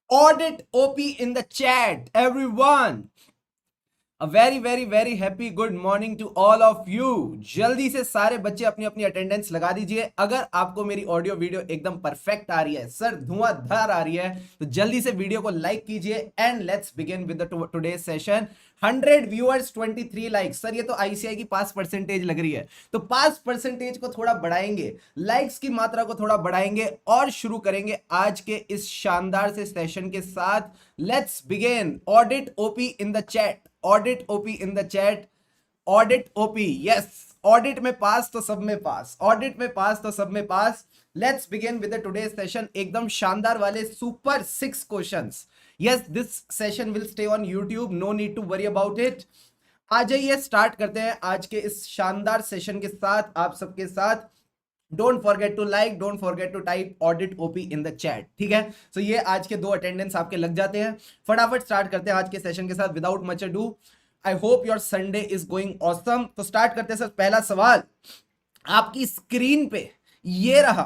Audit OP in the chat, everyone. A very happy good morning to all of you. जल्दी से सारे बच्चे अपनी अपनी अटेंडेंस लगा दीजिए। अगर आपको मेरी ऑडियो वीडियो एकदम परफेक्ट आ रही है, सर धुआंधार आ रही है, तो जल्दी से वीडियो को लाइक कीजिए and let's begin with the today's session. 100 viewers 23 likes. Sir ये तो आईसीआई की पास परसेंटेज लग रही है, तो पास परसेंटेज को थोड़ा बढ़ाएंगे, लाइक्स की मात्रा को थोड़ा बढ़ाएंगे और शुरू करेंगे आज के इस शानदार से सेशन के साथ। Let's begin. Audit OP in the chat, audit OP in the chat, audit OP, yes. Audit में पास तो सब में पास, ऑडिट में पास तो सब में pass. Let's begin with the today session. एकदम शानदार वाले super 6 questions. Yes, this session will stay on YouTube, no need to worry about it. आ जाइए, स्टार्ट करते हैं आज के इस शानदार सेशन के साथ, आप सबके साथ। Don't forget to like, don't forget to type audit OP in the chat, ठीक है। सो ये आज के 2 अटेंडेंस आपके लग जाते हैं। फटाफट स्टार्ट करते हैं आज के सेशन के साथ without much ado. I hope your Sunday is going awesome. तो स्टार्ट करते हैं सर। पहला सवाल आपकी स्क्रीन पे ये रहा।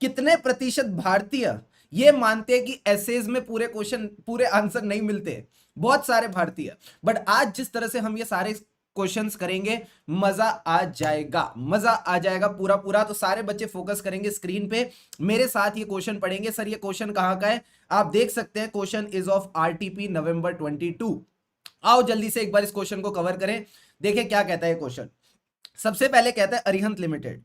कितने प्रतिशत भारतीय ये मानते हैं कि एसेज में पूरे क्वेश्चन, पूरे आंसर नहीं मिलते? बहुत सारे भारतीय। बट आज जिस तरह से हम ये सारे क्वेश्चंस करेंगे, मजा आ जाएगा, मजा आ जाएगा पूरा पूरा। तो सारे बच्चे फोकस करेंगे स्क्रीन पे, मेरे साथ ये क्वेश्चन पढ़ेंगे। सर ये क्वेश्चन कहां का है? आप देख सकते हैं, क्वेश्चन इज ऑफ आरटीपी नवंबर 22। आओ जल्दी से एक बार इस क्वेश्चन को कवर करें। देखिए क्या कहता है क्वेश्चन। सबसे पहले कहता है Arihant limited,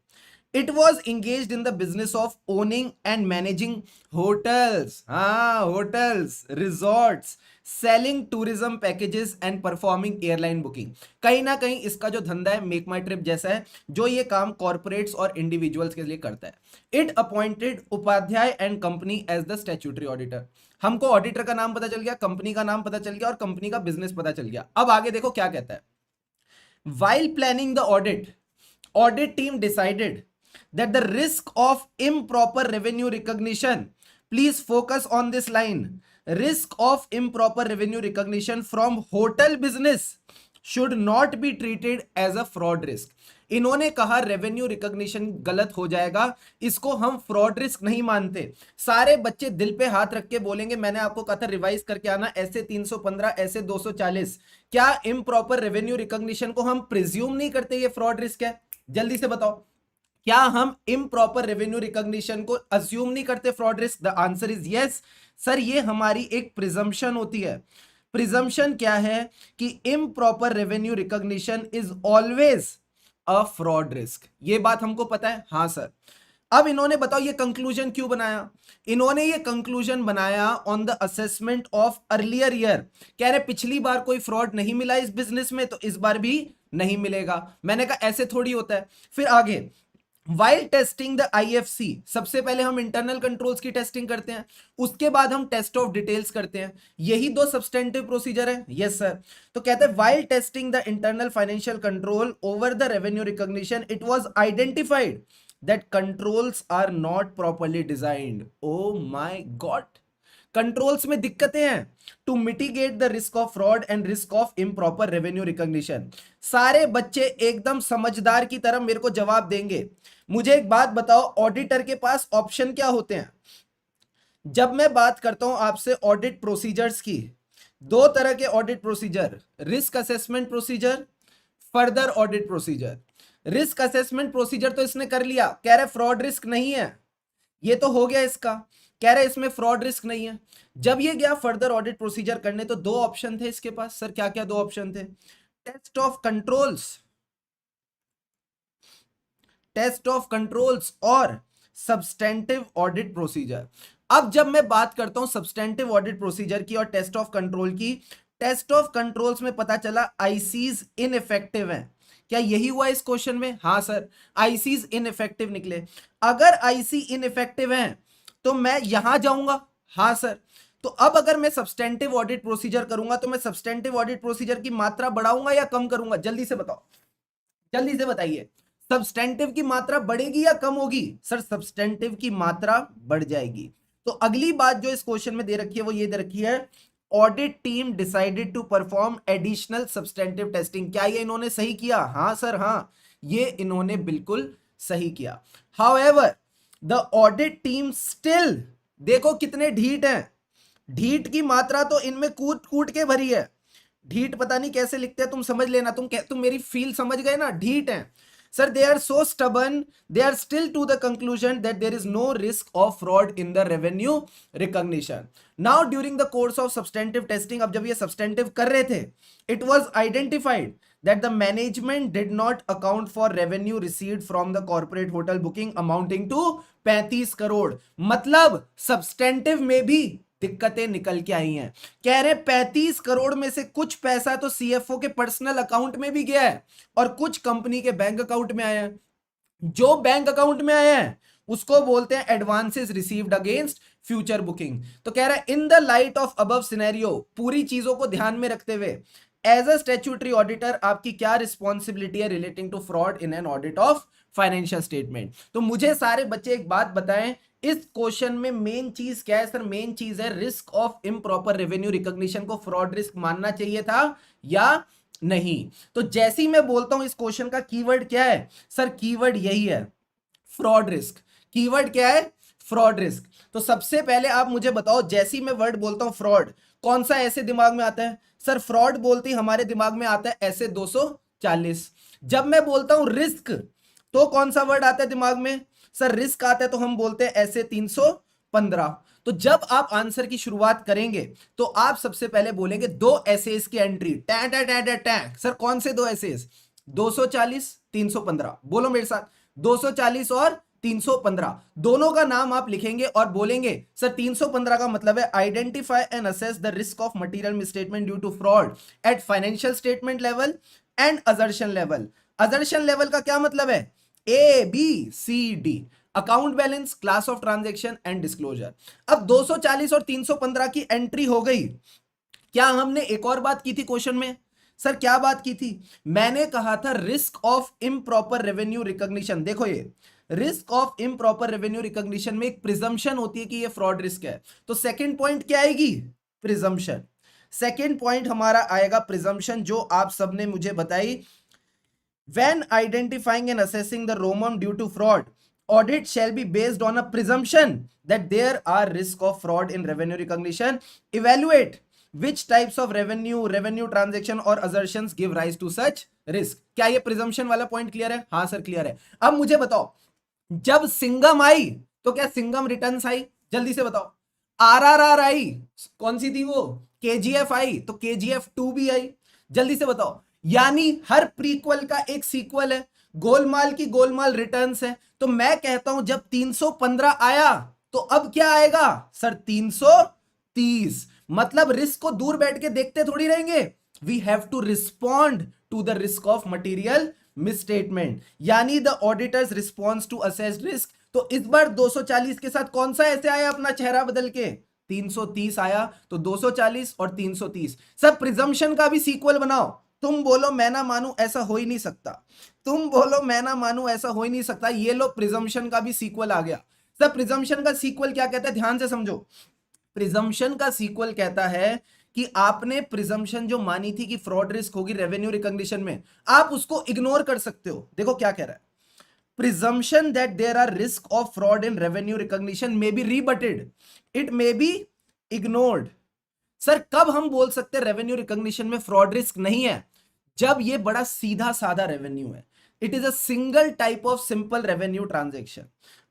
it was engage in the business of owning and managing hotels, हाँ hotels, resorts, selling tourism packages and performing airline booking. कहीं ना कहीं इसका जो धंधा है मेक माई ट्रिप जैसा है, जो ये काम कॉर्पोरेट्स और इंडिविजुअल्स के लिए करता है। It appointed Upadhyay and company as the statutory auditor. हमको ऑडिटर का नाम पता चल गया, कंपनी का नाम पता चल गया और कंपनी का बिजनेस पता चल गया। अब आगे देखो क्या कहता है। While planning the audit team decided that the risk of improper revenue recognition, please focus on this line, risk of improper revenue recognition from hotel business should not be treated as a fraud risk. इन्होंने कहा revenue recognition गलत हो जाएगा, इसको हम fraud risk नहीं मानते। सारे बच्चे दिल पे हाथ रख के बोलेंगे, मैंने आपको कहा था रिवाइज करके आना, ऐसे 315, ऐसे 240। क्या इम्प्रॉपर रेवेन्यू रिकॉग्निशन को हम प्रिज्यूम नहीं करते ये फ्रॉड रिस्क है? जल्दी से बताओ, क्या हम इम्प्रॉपर रेवेन्यू रिकॉग्निशन को अज्यूम नहीं करते fraud risk? The answer is yes. Sir ये हमारी एक प्रिजम्पशन होती है। प्रिजम्पशन क्या है कि improper revenue recognition is always a fraud risk. ये बात हमको पता है, हाँ सर। अब इन्होंने बताओ ये कंक्लूजन क्यों बनाया? इन्होंने ये कंक्लूजन बनाया on the assessment of earlier year. कह रहे पिछली बार कोई फ्रॉड नहीं मिला इस बिजनेस में, तो इस बार भी नहीं मिलेगा। मैंने कहा ऐसे थोड़ी होता है। फिर आगे, वाइल टेस्टिंग द आईएफसी, सबसे पहले हम इंटरनल कंट्रोल्स की टेस्टिंग करते हैं, उसके बाद हम टेस्ट ऑफ डिटेल्स करते हैं। यही 2 सब्सटेंटिव प्रोसीजर है। Yes sir. तो कहते हैं while testing the internal financial control over the revenue recognition, it was identified that controls are not properly designed. Oh my god, controls में दिक्कतें हैं to mitigate the risk of fraud and risk of improper revenue recognition. सारे बच्चे एकदम समझदार की तरह मेरे को जवाब देंगे। मुझे एक बात बताओ, ऑडिटर के पास ऑप्शन क्या होते हैं? जब मैं बात करता हूं आपसे ऑडिट प्रोसीजर्स की, 2 तरह के audit procedure, risk assessment procedure, further audit procedure. Risk assessment procedure तो इसने कर लिया, कह रहे फ्रॉड रिस्क नहीं है, ये तो हो गया इसका, कह रहे इसमें फ्रॉड रिस्क नहीं है। जब ये गया फर्दर ऑडिट प्रोसीजर करने, तो 2 ऑप्शन थे इसके पास। सर क्या क्या 2 ऑप्शन थे? Test of controls, test of controls और सब्सटेंटिव ऑडिट प्रोसीजर। अब जब मैं बात करता हूं सब्सटेंटिव ऑडिट प्रोसीजर की और टेस्ट ऑफ कंट्रोल की, टेस्ट ऑफ कंट्रोल्स में पता चला आईसीज इनइफेक्टिव हैं। क्या यही हुआ इस क्वेश्चन में? हाँ सर, आईसीज इनइफेक्टिव निकले। अगर आईसी इनइफेक्टिव हैं तो मैं यहां जाऊंगा, हाँ सर। तो अब अगर मैं सब्सटेंटिव ऑडिट प्रोसीजर करूंगा, तो मैं सब्सटेंटिव ऑडिट प्रोसीजर की मात्रा बढ़ाऊंगा या कम करूंगा? जल्दी से बताओ, जल्दी से बताइए। सब्सटेंटिव की मात्रा बढ़ेगी या कम होगी? सर सब्सटेंटिव की मात्रा बढ़ जाएगी। तो अगली बात जो इस क्वेश्चन में दे रखी है वो ये दे रखी है, audit team decided to perform additional substantive testing. क्या ये इन्होंने सही किया? हाँ सर, हाँ ये इन्होंने बिल्कुल सही किया। However the audit team still, देखो कितने ढीठ हैं, ढीठ की मात्रा तो इनमें कूट कूट के भरी है। ढीठ पता नहीं कैसे लिखते हैं, तुम समझ लेना, तुम मेरी फील समझ गए ना, ढीठ है sir. They are so stubborn, they are still to the conclusion that there is no risk of fraud in the revenue recognition. Now during the course of substantive testing, अब जब ये सब्सटेंटिव कर रहे थे, it was identified that the management did not account for revenue received from the corporate hotel booking amounting to 35 crore. मतलब substantive में भी दिक्कतें निकल के आई हैं। कह रहे 35 करोड़ में से कुछ पैसा तो सीएफओ के पर्सनल अकाउंट में भी गया है और कुछ कंपनी के बैंक अकाउंट में आया है। जो बैंक अकाउंट में आया है उसको बोलते हैं advances received against future booking. तो कह रहा है in the light of above scenario, पूरी चीजों को ध्यान में रखते हुए, एज अ स्टैट्यूटरी ऑडिटर आपकी क्या रिस्पॉन्सिबिलिटी है relating to fraud in an audit of financial statement. तो मुझे सारे बच्चे एक बात बताएं, इस क्वेश्चन में मेन चीज क्या है सर? मेन चीज है risk of improper revenue recognition को फ्रॉड रिस्क मानना चाहिए था या नहीं। तो जैसे ही मैं बोलता हूं इस क्वेश्चन का कीवर्ड क्या है सर? कीवर्ड यही है, फ्रॉड रिस्क। कीवर्ड क्या है? Fraud risk. तो सबसे पहले आप मुझे बताओ, जैसे ही मैं वर्ड बोलता हूं फ्रॉड, कौन सा ऐसे दिमाग में आता है सर? फ्रॉड बोलते ही हमारे दिमाग में आता है ऐसे 240। जब मैं बोलता हूं रिस्क, तो कौन सा वर्ड आता है दिमाग में सर? रिस्क आता है, तो हम बोलते हैं ऐसे 315। तो जब आप आंसर की शुरुआत करेंगे तो आप सबसे पहले बोलेंगे दो एसेस की entry, time time time time time. Sir कौन से दो एसेस? 240 315। बोलो मेरे साथ, 240 और 315 दोनों का नाम आप लिखेंगे और बोलेंगे सर 315 का मतलब है identify and assess the risk of material misstatement due to fraud at financial statement level and assertion level. Assertion level का क्या मतलब है? A B C D, account balance, class of transaction and disclosure. अब 240 और 315 की entry हो गई। क्या हमने एक और बात की थी क्वेश्चन में सर? क्या बात की थी? मैंने कहा था risk of improper revenue recognition. देखो ये risk of improper revenue recognition में एक प्रिजम्पशन होती है कि ये फ्रॉड रिस्क है। तो सेकंड पॉइंट क्या आएगी? प्रिजम्पशन। सेकंड पॉइंट हमारा आएगा प्रिजम्पशन, जो आप सबने मुझे बताई। When identifying and assessing the ROMM due to fraud, audit shall be based on a presumption that there are risk of fraud in revenue recognition. Evaluate which types of revenue transaction or assertions give rise to such risk. क्या ये presumption वाला point clear है? हाँ sir clear है। अब मुझे बताओ, जब सिंगम आई तो क्या सिंगम रिटर्न्स आई? जल्दी से बताओ। आरआरआर आई, कौन सी थी वो? केजीएफ आई, तो केजीएफ 2 भी आई। जल्दी से बताओ। यानी हर प्रीक्वल का एक सीक्वल है, गोलमाल की गोलमाल रिटर्न्स है। तो मैं कहता हूं जब 315 आया तो अब क्या आएगा सर? 330। मतलब रिस्क को दूर बैठ के देखते थोड़ी रहेंगे, we have to respond to the risk of material misstatement, यानी the auditor's response to assessed risk. तो इस बार 240 के साथ कौन सा ऐसे आया अपना चेहरा बदल के? 330 आया। तो 240 और 330। सब प्रिजम्पशन का भी सीक्वल बनाओ। तुम बोलो मैं ना मानू, ऐसा हो ही नहीं सकता। तुम बोलो मैं ना मानू, ऐसा हो ही नहीं सकता। ये लो प्रिजम्पशन का भी सीक्वल आ गया। सब प्रिजम्पशन का सीक्वल क्या कहता है? ध्यान से समझो। प्रिजम्पशन का सीक्वल कहता है कि आपने प्रिजम्पशन जो मानी थी कि फ्रॉड रिस्क होगी रेवेन्यू रिकॉग्निशन में, आप उसको इग्नोर कर सकते हो। देखो क्या कह रहा है, presumption that there are risk of fraud in revenue recognition may be rebutted, it may be ignored। Sir कब हम बोल सकते हैं रेवेन्यू रिकॉग्निशन में फ्रॉड रिस्क नहीं है? जब ये बड़ा सीधा साधा रेवेन्यू है, it is a single type of simple revenue transaction.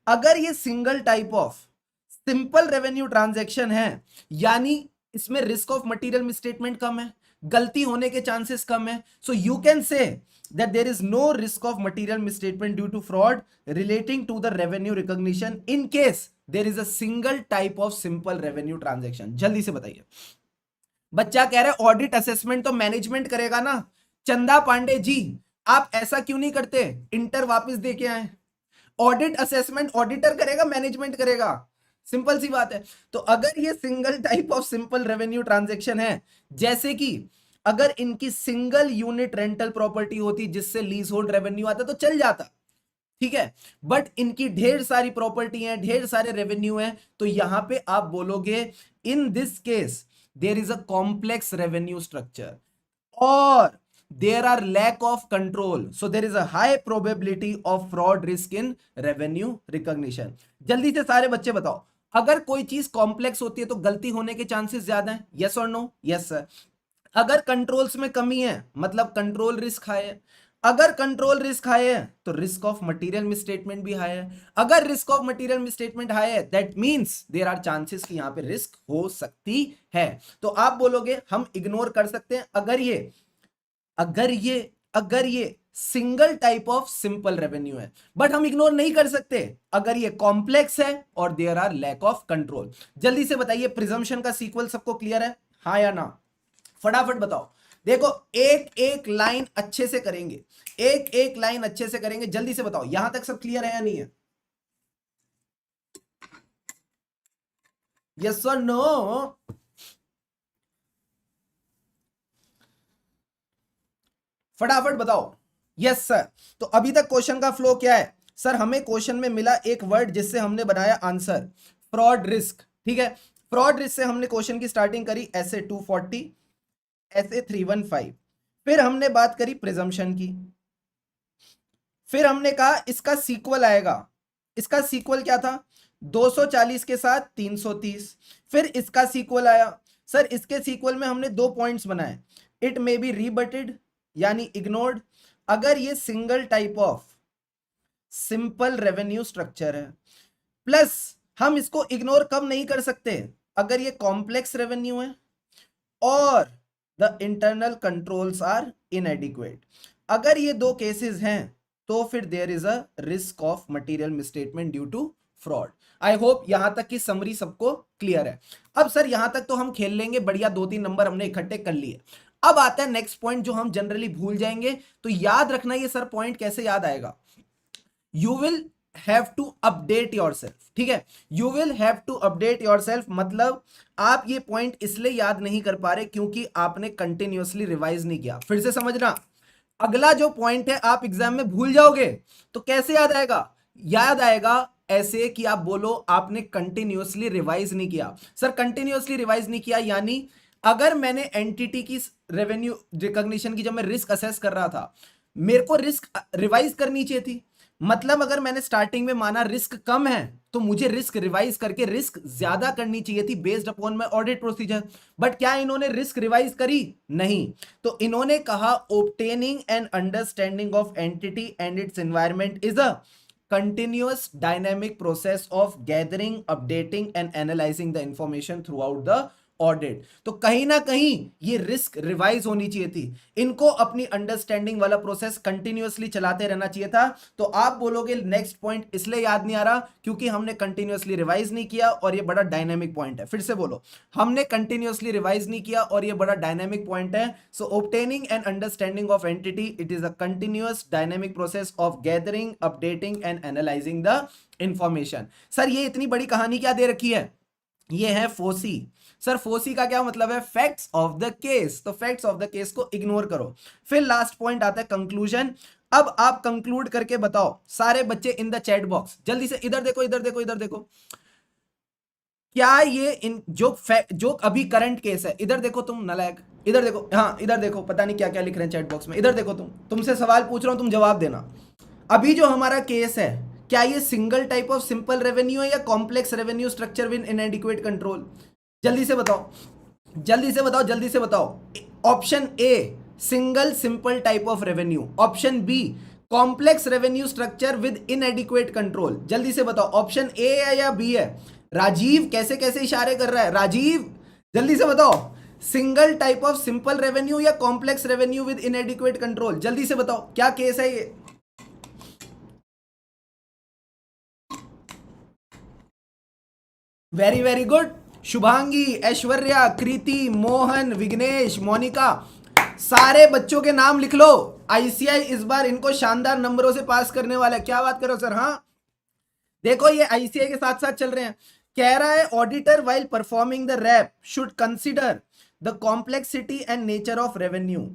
अगर ये single type of simple revenue transaction है, यानी इसमें रिस्क ऑफ मटेरियल मिसस्टेटमेंट कम है, गलती होने के चांसेस कम है। So you can say that there is no risk of material misstatement due to fraud relating to the revenue recognition in case there is a single type of simple revenue transaction। जल्दी से बताइए। बच्चा कह रहा है audit assessment तो management करेगा ना। चंदा पांडे जी आप ऐसा क्यों नहीं करते? इंटर वापस दे के आए। ऑडिट असेसमेंट ऑडिटर करेगा, मैनेजमेंट करेगा, सिंपल सी बात है। तो अगर ये single type of simple revenue transaction है, जैसे कि अगर इनकी सिंगल यूनिट रेंटल प्रॉपर्टी होती जिससे लीज होल्ड रेवेन्यू आता तो चल जाता, ठीक है। बट इनकी ढेर सारी प्रॉपर्टी है, ढेर सारे रेवेन्यू है, तो यहां पे आप बोलोगे in this case there is a complex revenue structure और there are lack of control, so there is a high probability of fraud risk in revenue recognition. जल्दी से सारे बच्चे बताओ, अगर कोई चीज कॉम्प्लेक्स होती है तो गलती होने के चांसेस ज्यादा हैं, yes or no? Yes sir. अगर कंट्रोल्स में कमी है मतलब कंट्रोल रिस्क हाई है। अगर कंट्रोल रिस्क हाई है तो रिस्क ऑफ मटेरियल मिसस्टेटमेंट भी हाई है। अगर risk of material misstatement high है that means there are chances कि यहां पे रिस्क हो सकती है। तो आप बोलोगे हम इग्नोर कर सकते हैं अगर ये single type of simple revenue है, बट हम इग्नोर नहीं कर सकते अगर ये कॉम्प्लेक्स है और there are lack of control. जल्दी से बताइए प्रिजम्पशन का सीक्वल सबको क्लियर है, हाँ या ना? फटाफट बताओ। देखो एक एक लाइन अच्छे से करेंगे, एक एक लाइन अच्छे से करेंगे, जल्दी से बताओ यहां तक सब क्लियर है या नहीं है? Yes or no? फटाफट बताओ। Yes sir. तो अभी तक क्वेश्चन का फ्लो क्या है सर? हमें क्वेश्चन में मिला एक वर्ड जिससे हमने बनाया आंसर, फ्रॉड रिस्क। ठीक है, फ्रॉड रिस्क से हमने क्वेश्चन की स्टार्टिंग करी, ऐसे 240, ऐसे 315। फिर हमने बात करी प्रिजम्पशन की, फिर हमने कहा इसका सीक्वल आएगा। इसका सीक्वल क्या था? 240 के साथ 330। फिर इसका सीक्वल आया सर, इसके सीक्वल में हमने दो पॉइंट्स बनाए, इट मे बी रीबटेड यानी इग्नोर्ड अगर ये single type of simple revenue structure है, प्लस हम इसको इग्नोर कब नहीं कर सकते? अगर ये कॉम्प्लेक्स रेवेन्यू है और the internal controls are inadequate. अगर ये दो केसेस हैं तो फिर there is a risk of material misstatement due to fraud. I hope यहां तक की समरी सबको क्लियर है। अब सर यहां तक तो हम खेल लेंगे, बढ़िया, 2-3 नंबर हमने इकट्ठे कर लिए। अब आता है नेक्स्ट पॉइंट जो हम जनरली भूल जाएंगे, तो याद रखना ये सर पॉइंट कैसे याद आएगा। You will have to update yourself. ठीक है, you will have to update yourself मतलब आप ये पॉइंट इसलिए याद नहीं कर पा रहे क्योंकि आपने कंटिन्यूअसली रिवाइज नहीं किया। फिर से समझना, अगला जो पॉइंट है आप एग्जाम में भूल जाओगे तो कैसे याद आएगा? याद आएगा ऐसे कि आप बोलो आपने कंटिन्यूअसली रिवाइज नहीं किया। सर कंटिन्यूअसली रिवाइज नहीं किया यानी अगर मैंने एंटिटी की रेवेन्यू रिकॉग्निशन की जब मैं रिस्क असेस कर रहा था, मेरे को रिस्क रिवाइज करनी चाहिए थी। मतलब अगर मैंने स्टार्टिंग में माना रिस्क कम है तो मुझे रिस्क रिवाइज करके रिस्क ज्यादा करनी चाहिए थी based upon my audit procedure. But क्या इन्होंने रिस्क रिवाइज करी? नहीं। तो इन्होंने कहा obtaining an understanding of entity and it's environment is a continuous dynamic process of gathering, updating and analyzing the information throughout the audit. तो कहीं ना कहीं ये रिस्क रिवाइज होनी चाहिए थी, इनको अपनी अंडरस्टैंडिंग वाला प्रोसेस कंटिन्यूअसली चलाते रहना चाहिए था। तो आप बोलोगे नेक्स्ट पॉइंट इसलिए याद नहीं आ रहा क्योंकि हमने कंटिन्यूअसली रिवाइज नहीं किया और ये बड़ा डायनेमिक पॉइंट है। फिर से बोलो, हमने कंटिन्यूअसली रिवाइज नहीं किया और ये बड़ा डायनेमिक पॉइंट है। So obtaining and understanding of entity it is a continuous dynamic process of gathering, updating and analysing the information. Sir ये इतनी बड़ी कहानी क्या दे रखी है? ये है फोसी। सर फोसी का क्या मतलब है? Facts of the case. तो फैक्ट्स ऑफ द केस को इग्नोर करो। फिर लास्ट पॉइंट आता है कंक्लूजन। अब आप कंक्लूड करके बताओ सारे बच्चे इन द चैट बॉक्स, जल्दी से इधर देखो, इधर देखो, इधर देखो। क्या ये इन जो अभी करंट केस है, इधर देखो तुम नालायक, इधर देखो, हाँ इधर देखो, पता नहीं क्या क्या लिख रहे हैं चैट बॉक्स में, इधर देखो तुमसे सवाल पूछ रहा हूं, तुम जवाब देना। अभी जो हमारा केस है क्या ये single type of simple revenue है या complex revenue structure with inadequate control? जल्दी से बताओ, जल्दी से बताओ, जल्दी से बताओ। Option A single simple type of revenue, option B complex revenue structure with inadequate control. जल्दी से बताओ ऑप्शन ए है या बी है? राजीव कैसे कैसे इशारे कर रहा है राजीव, जल्दी से बताओ। Single type of simple revenue या complex revenue with inadequate control? जल्दी से बताओ क्या केस है ये? Very very good. Shubhangi, Aishwarya, Kriti, Mohan, Vighnesh, Monika, सारे बच्चों के नाम लिख लो। आईसीआई इस बार इनको शानदार नंबरों से पास करने वाला है। क्या बात करो सर? हाँ देखो ये आईसीआई के साथ साथ चल रहे हैं। कह रहा है auditor while performing the RAP should consider the complexity and nature of revenue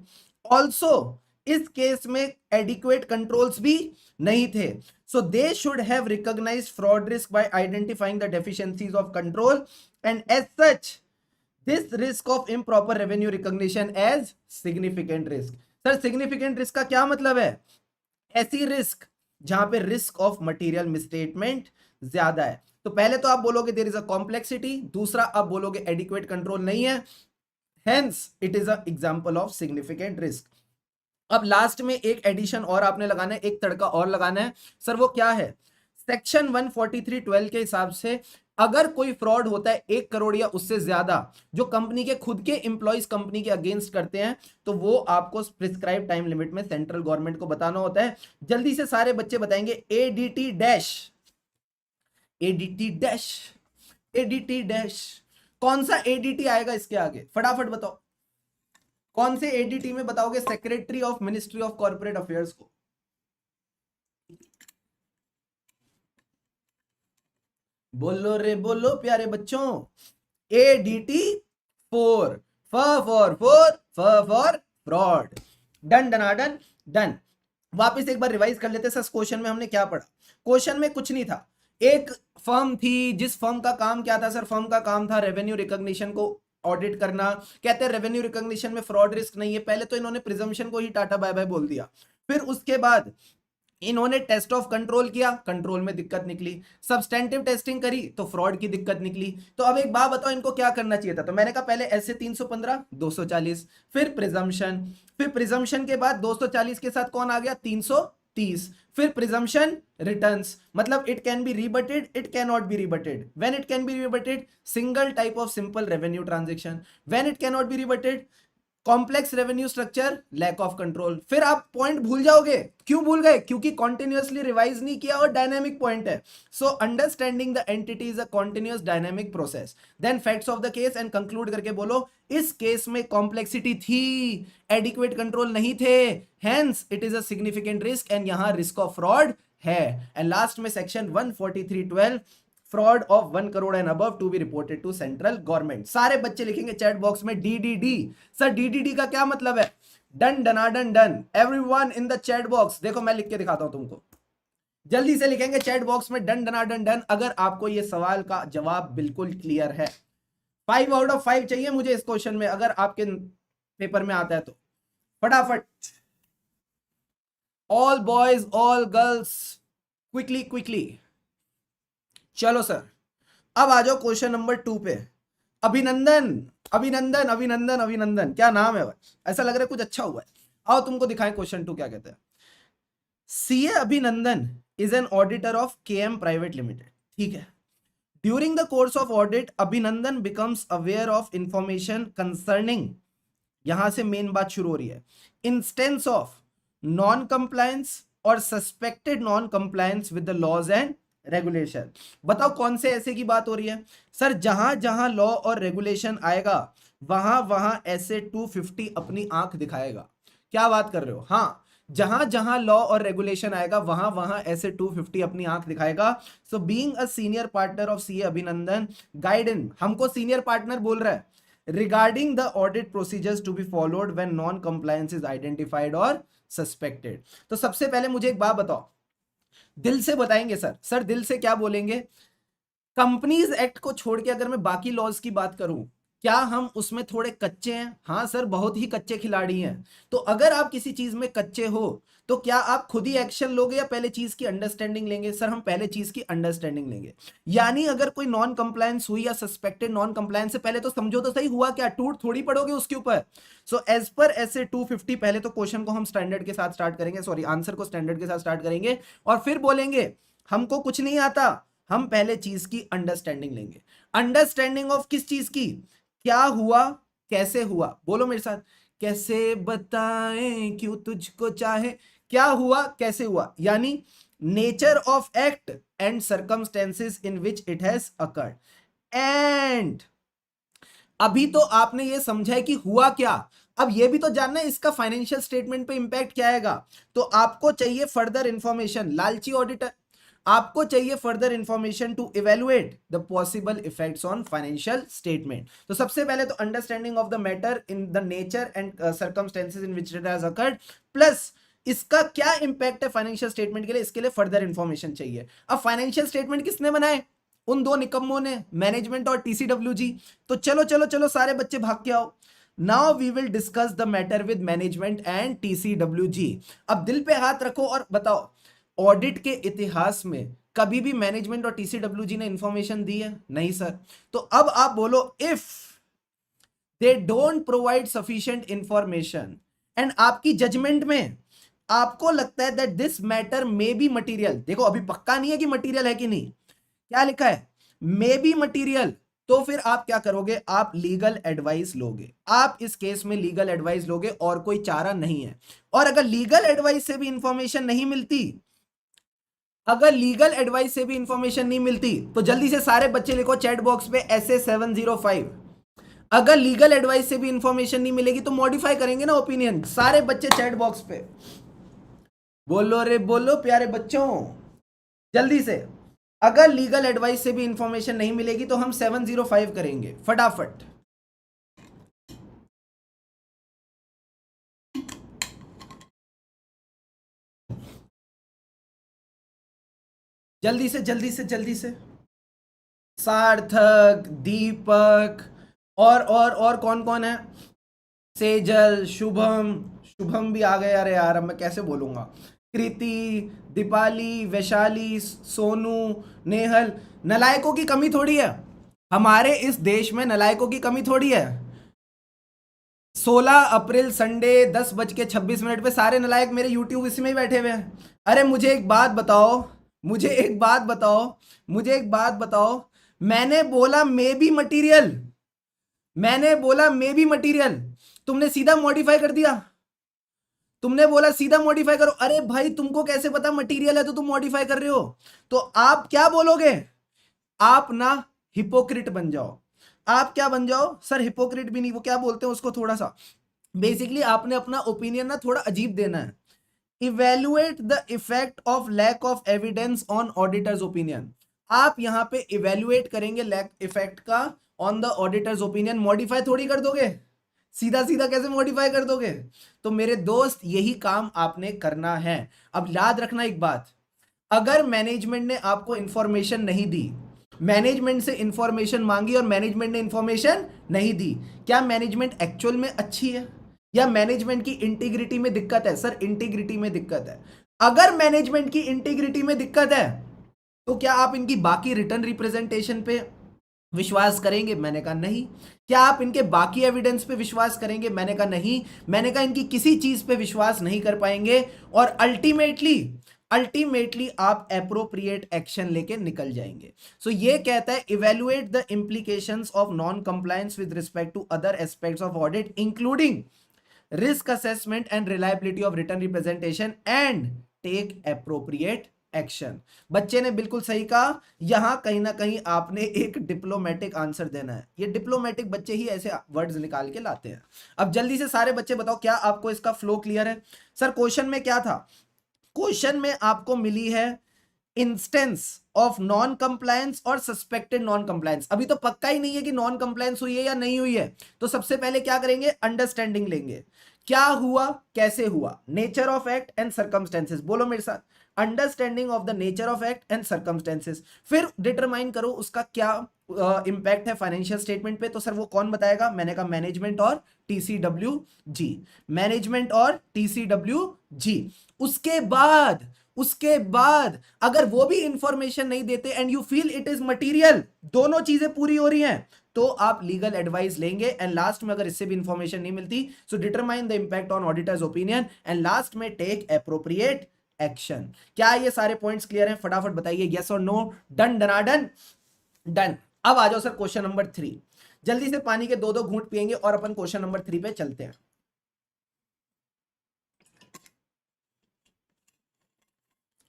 also. इस केस में एडिक्वेट कंट्रोल्स भी नहीं थे, so they should have recognized fraud risk by identifying the deficiencies of control and as such this risk of improper revenue recognition as significant risk। Sir significant risk का क्या मतलब है? ऐसी risk जहां पे रिस्क ऑफ मटेरियल मिसस्टेटमेंट ज्यादा है। तो पहले तो आप बोलोगे देयर इज अ कॉम्प्लेक्सिटी, दूसरा आप बोलोगे एडिक्वेट कंट्रोल नहीं है, hence it is a example of significant risk. अब लास्ट में एक एडिशन और आपने लगाना है, एक तड़का और लगाना है। सर वो क्या है? सेक्शन 143(12) के हिसाब से अगर कोई फ्रॉड होता है 1 करोड़ या उससे ज्यादा जो कंपनी के खुद के एम्प्लॉइज कंपनी के अगेंस्ट करते हैं, तो वो आपको प्रिस्क्राइब टाइम लिमिट में सेंट्रल गवर्नमेंट को बताना होता है। जल्दी से सारे बच्चे बताएंगे ADT dash, ADT dash, ADT dash. कौन सा एडीटी आएगा इसके आगे? फटाफट बताओ, कौन से एडीटी में बताओगे secretary of ministry of corporate affairs को? बोलो रे बोलो प्यारे बच्चों, एडीटी 4, फॉर फ्रॉड। डन डनाडन डन। वापस एक बार रिवाइज कर लेते हैं। सर क्वेश्चन में हमने क्या पढ़ा? क्वेश्चन में कुछ नहीं था, एक फर्म थी जिस फर्म का काम क्या था? सर फर्म का काम था रेवेन्यू रिकॉग्निशन को ऑडिट करना। कहते हैं रेवेन्यू रिकॉग्निशन में फ्रॉड रिस्क नहीं है। पहले तो इन्होंने प्रिजम्पशन को ही टाटा बाय बाय बोल दिया, फिर उसके बाद इन्होंने टेस्ट ऑफ कंट्रोल किया, कंट्रोल में दिक्कत निकली, सब्सटेंटिव टेस्टिंग करी तो फ्रॉड की दिक्कत निकली। तो अब एक बात बताओ, इनको क्या करना चाहिए था? तो मैंने कहा पहले ऐसे 315 240, फिर प्रिजम्पशन, फिर प्रिजम्पशन के बाद 240 के साथ कौन आ गया? 330, फिर प्रिजम्पशन रिटर्न्स, मतलब it can be rebutted, it can not be rebutted. When it can be rebutted, single type of simple revenue transaction. When it can not be rebutted, complex revenue structure, lack of control. फिर आप point भूल जाओगे। क्यों भूल गए? क्योंकि continuously revise नहीं किया और डायनेमिक पॉइंट है। So understanding the entity is a continuous dynamic process. Then facts of the case and conclude करके बोलो इस केस में कॉम्प्लेक्सिटी थी, एडिक्वेट कंट्रोल नहीं थे, hence it is a significant risk and यहां रिस्क ऑफ फ्रॉड है। एंड लास्ट में section 143(12) fraud of 1 crore and above to be reported to central government. सारे बच्चे लिखेंगे चैट बॉक्स में डीडीडी। सर डीडीडी का क्या मतलब है? डन डनाडन done. Everyone in the chat box, देखो मैं लिख के दिखाता हूं तुमको, जल्दी से लिखेंगे चैट बॉक्स में डन डनाडन डन अगर आपको ये सवाल का जवाब बिल्कुल क्लियर है। 5 आउट ऑफ 5 चाहिए मुझे इस क्वेश्चन में, अगर आपके पेपर में आता है तो फटाफट। All boys all girls, quickly quickly. चलो सर, अब आ जाओ क्वेश्चन नंबर 2 पे। अभिनंदन अभिनंदन अभिनंदन अभिनंदन, क्या नाम है भाई, ऐसा लग रहा है कुछ अच्छा हुआ है। आओ तुमको दिखाएं क्वेश्चन 2 क्या कहते हैं। CA Abhinandan is an auditor of KM private limited, ठीक है। During the course of audit Abhinandan becomes aware of information concerning, यहां से मेन बात शुरू हो रही है, इंस्टेंस ऑफ नॉन कंप्लायंस और suspected non compliance with the laws and regulation. बताओ कौन से ऐसे की बात हो रही है? सर जहां जहां लॉ और रेगुलेशन आएगा वहां वहां ऐसे 250 अपनी आंख दिखाएगा। क्या बात कर रहे हो? हाँ, जहां जहां लॉ और रेगुलेशन आएगा वहां वहां ऐसे 250 अपनी आंख दिखाएगा। So being a senior partner of CA अभिनंदन गाइडेंस, हमको सीनियर पार्टनर बोल रहा है, regarding the audit procedures to be followed when non compliance is identified or suspected। तो सबसे पहले मुझे एक बात बताओ, दिल से बताएंगे सर, सर दिल से क्या बोलेंगे? कंपनीज एक्ट को छोड़ के अगर मैं बाकी लॉज की बात करूं, क्या हम उसमें थोड़े कच्चे हैं? हाँ सर, बहुत ही कच्चे खिलाड़ी हैं। तो अगर आप किसी चीज में कच्चे हो तो क्या आप खुद ही एक्शन लोगे या पहले चीज की अंडरस्टैंडिंग लेंगे? सर हम पहले चीज की अंडरस्टैंडिंग लेंगे। यानी अगर कोई नॉन कंप्लायंस हुई या सस्पेक्टेड नॉन कंप्लायंस से पहले तो समझो तो सही हुआ क्या, टूट थोड़ी पड़ोगे उसके ऊपर। सो एज पर ऐसे 250 पहले तो क्वेश्चन को हम स्टैंडर्ड के साथ स्टार्ट करेंगे, सॉरी आंसर को स्टैंडर्ड के साथ स्टार्ट करेंगे और फिर बोलेंगे हमको कुछ नहीं आता, हम पहले चीज की अंडरस्टैंडिंग लेंगे। अंडरस्टैंडिंग ऑफ किस चीज की? क्या हुआ, कैसे हुआ, बोलो मेरे साथ, कैसे बताएं क्यों तुझको चाहे, क्या हुआ कैसे हुआ, यानी nature of act and circumstances in which it has occurred. And अभी तो आपने ये समझा है कि हुआ क्या, अब ये भी तो जानना है इसका फाइनेंशियल स्टेटमेंट पे इंपैक्ट क्या आएगा। तो आपको चाहिए फर्दर इंफॉर्मेशन, लालची ऑडिटर, आपको चाहिए further information to evaluate the possible effects on financial statement. तो सबसे पहले तो understanding of the matter in the nature and circumstances in which it has occurred, plus इसका क्या इंपैक्ट है फाइनेंशियल स्टेटमेंट के लिए, इसके लिए फर्दर इंफॉर्मेशन चाहिए। अब फाइनेंशियल स्टेटमेंट किसने बनाए? उन दो निकम्मों ने, मैनेजमेंट और टीसीडब्ल्यूजी। तो चलो चलो चलो सारे बच्चे भाग के आओ। Now we will discuss the matter with management and TCWG. अब दिल पे हाथ रखो और बताओ ऑडिट के इतिहास में कभी भी मैनेजमेंट और टीसीडब्ल्यूजी ने इंफॉर्मेशन दी है? नहीं सर। तो अब आप बोलो if they don't provide sufficient information and आपकी जजमेंट में आपको लगता है that this matter may be material, देखो अभी पक्का नहीं है कि मटीरियल है कि नहीं, क्या लिखा है, मे बी मटीरियल, तो फिर आप क्या करोगे, आप लीगल एडवाइस लोगे, आप इस केस में लीगल एडवाइस लोगे और कोई चारा नहीं है। और अगर लीगल एडवाइस से भी इंफॉर्मेशन नहीं मिलती, अगर लीगल एडवाइस से भी इंफॉर्मेशन नहीं मिलती तो जल्दी से सारे बच्चे लिखो चैट बॉक्स पे SA705। अगर लीगल एडवाइस से भी इंफॉर्मेशन नहीं मिलेगी तो मॉडिफाई करेंगे ना ओपिनियन, सारे बच्चे चैट बॉक्स पे बोलो रे बोलो प्यारे बच्चों जल्दी से। अगर लीगल एडवाइस से भी इंफॉर्मेशन नहीं मिलेगी तो हम 705 करेंगे फटाफट। जल्दी से जल्दी से जल्दी से। सार्थक, दीपक और कौन कौन है, सेजल, शुभम, शुभम भी आ गए, अरे यार अब मैं कैसे बोलूंगा, कृति, दीपाली, वैशाली, सोनू, नेहल। नलायकों की कमी थोड़ी है, हमारे इस देश में नलायकों की कमी थोड़ी है। 16 अप्रैल संडे 10:26 पे सारे नलायक मेरे यूट्यूब इसमें ही बैठे हुए हैं। अरे मुझे एक बात बताओ, मुझे एक बात बताओ, मुझे एक बात बताओ, मैंने बोला मे बी मटीरियल, मैंने बोला मे बी मटीरियल, तुमने सीधा मॉडिफाई कर दिया, तुमने बोला सीधा मॉडिफाई करो। अरे भाई तुमको कैसे पता मटीरियल है तो तुम मॉडिफाई कर रहे हो, तो आप क्या बोलोगे, आप ना हिपोक्रिट बन जाओ। आप क्या बन जाओ सर, हिपोक्रिट भी नहीं, वो क्या बोलते हैं उसको, थोड़ा सा बेसिकली आपने अपना ओपिनियन ना थोड़ा अजीब देना है। Evaluate the effect of lack of evidence on auditor's opinion, आप यहां पे इवेल्युएट करेंगे लैक इफेक्ट का on the auditor's opinion, modify थोड़ी कर दोगे, सीधा सीधा कैसे मॉडिफाई कर दोगे। तो मेरे दोस्त यही काम आपने करना है। अब याद रखना एक बात, अगर मैनेजमेंट ने आपको इंफॉर्मेशन नहीं दी, मैनेजमेंट से इंफॉर्मेशन मांगी और मैनेजमेंट ने इंफॉर्मेशन नहीं दी, क्या मैनेजमेंट एक्चुअल में अच्छी है या मैनेजमेंट की इंटीग्रिटी में दिक्कत है? सर इंटीग्रिटी में दिक्कत है। अगर मैनेजमेंट की इंटीग्रिटी में दिक्कत है तो क्या आप इनकी बाकी रिटर्न रिप्रेजेंटेशन पे विश्वास करेंगे? मैंने कहा नहीं। क्या आप इनके बाकी एविडेंस पे विश्वास करेंगे? मैंने कहा नहीं। मैंने कहा इनकी किसी चीज पे विश्वास नहीं कर पाएंगे और अल्टीमेटली आप एप्रोप्रिएट एक्शन लेके निकल जाएंगे। सो ये कहता है evaluate the implications of non compliance with respect to other aspects of audit including risk assessment and reliability of written representation and take appropriate action. बच्चे ने बिल्कुल सही कहा, यहां कहीं ना कहीं आपने एक डिप्लोमेटिक आंसर देना है। ये डिप्लोमेटिक बच्चे ही ऐसे वर्ड्स निकाल के लाते हैं। अब जल्दी से सारे बच्चे बताओ क्या आपको इसका फ्लो क्लियर है? सर क्वेश्चन में क्या था, क्वेश्चन में आपको मिली है इंस्टेंस ऑफ नॉन कंप्लायंस और सस्पेक्टेड नॉन कंप्लायंस। अभी तो पक्का ही नहीं है कि नॉन कंप्लायंस हुई है या नहीं हुई है, तो सबसे पहले क्या करेंगे, अंडरस्टैंडिंग लेंगे, क्या हुआ, कैसे हुआ, nature of act and circumstances. बोलो मेरे साथ, understanding of the nature of act and circumstances. फिर डिटरमाइन करो उसका क्या इंपैक्ट है फाइनेंशियल स्टेटमेंट पे। तो सर वो कौन बताएगा? मैंने कहा मैनेजमेंट और टीसीडब्ल्यू जी, मैनेजमेंट और टीसीडब्ल्यू जी। उसके बाद अगर वो भी इंफॉर्मेशन नहीं देते and you feel it is material, दोनों चीजें पूरी हो रही हैं, तो आप लीगल एडवाइस लेंगे एंड लास्ट में अगर इससे भी इंफॉर्मेशन नहीं मिलती so determine the impact on auditor's opinion and last में टेक एप्रोप्रिएट एक्शन। क्या ये सारे पॉइंट्स क्लियर हैं? फटाफट बताइए यस और नो। डन डनाडन डन। अब आ जाओ सर क्वेश्चन नंबर 3, जल्दी से पानी के 2-2 घूंट पिएंगे और अपन क्वेश्चन नंबर 3 पे चलते हैं।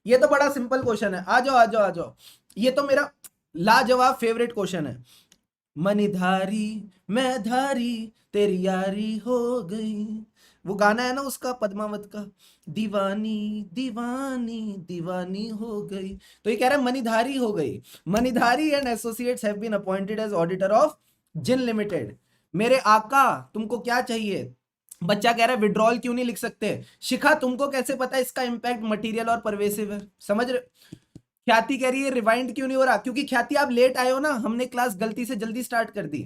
ये तो बड़ा सिंपल क्वेश्चन है, आ जाओ आ जाओ आ जाओ। ये तो मेरा लाजवाब फेवरेट क्वेश्चन है। मनिधारी मैं धारी तेरी यारी हो गई, वो गाना है ना उसका, पद्मावत का, दीवानी दीवानी दीवानी हो गई। तो ये कह रहा है मनिधारी हो गई। Manidhari and associates have been appointed as auditor of जिन लिमिटेड। मेरे आका तुमको क्या चाहिए? बच्चा कह रहा है विड्रॉल क्यों नहीं लिख सकते? शिखा तुमको कैसे पता इसका इंपैक्ट मटेरियल और परवेसिव है? समझ रहे? ख्याति कह रही है रिवाइंड क्यों नहीं हो रहा? क्योंकि ख्याति आप लेट आए हो ना, हमने क्लास गलती से जल्दी स्टार्ट कर दी।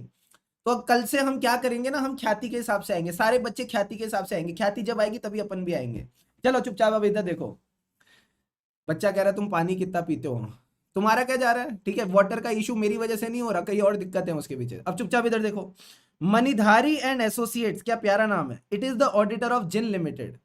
तो कल से हम क्या करेंगे ना, हम ख्याति के हिसाब से आएंगे, सारे बच्चे ख्याति के हिसाब से आएंगे, ख्याति जब आएगी तभी अपन भी आएंगे। चलो चुपचाप अब इधर देखो। बच्चा कह रहा है तुम पानी कितना पीते हो, तुम्हारा क्या जा रहा है? ठीक है, वाटर का इशू मेरी वजह से नहीं हो रहा, कई और दिक्कत है उसके पीछे। अब चुपचाप इधर देखो, मणिधारी एंड एसोसिएट्स, क्या प्यारा नाम है। It is the auditor of जिन limited,